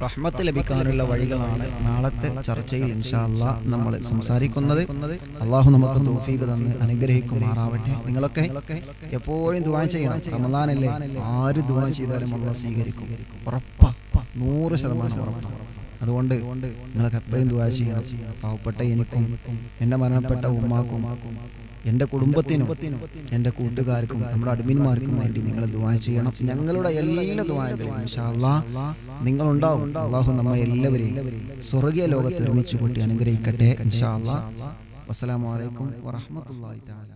റഹ്മത്ത് ലഭിക്കാനുള്ള വഴികളാണ് നാളത്തെ ചർച്ചയിൽ ഇൻഷാ അല്ലാഹ് നമ്മൾ സംസാരിക്കുന്നത്. അല്ലാഹു നമുക്ക് തൗഫീഖ് തന്ന് അനുഗ്രഹിക്കുമാറാവട്ടെ. നിങ്ങളൊക്കെ എപ്പോഴും ദുആ ചെയ്യണം. റമളാനല്ലേ, ആര് ദുആ ചെയ്താലും അല്ലാഹ് സ്വീകരിക്കും, ഉറപ്പാ, 100% ഉറപ്പാണ്. അതുകൊണ്ട് നിങ്ങളൊക്കെ എപ്പോഴും ദുആ ചെയ്യണം. പാവപ്പെട്ട എനിക്കും എൻ്റെ മരണപ്പെട്ട ഉമ്മാക്കും എൻ്റെ കുടുംബത്തിനും എൻ്റെ കൂട്ടുകാർക്കും നമ്മുടെ അഡ്മിന്മാർക്കും വേണ്ടി നിങ്ങൾ ദുആ ചെയ്യണം. ഞങ്ങളുടെ എല്ലാ ദുആകളും ഇൻഷാ അല്ലാഹ് നിങ്ങളുണ്ടാവും. അല്ലാഹു നമ്മെ എല്ലാവരെയും സ്വർഗ്ഗീയ ലോകത്ത് ഒരുമിച്ച് കൂട്ടി അനുഗ്രഹിക്കട്ടെ ഇൻഷാ അല്ലാഹ്. വസ്സലാമു അലൈക്കും വറഹ്മത്തുള്ളാഹി തആല.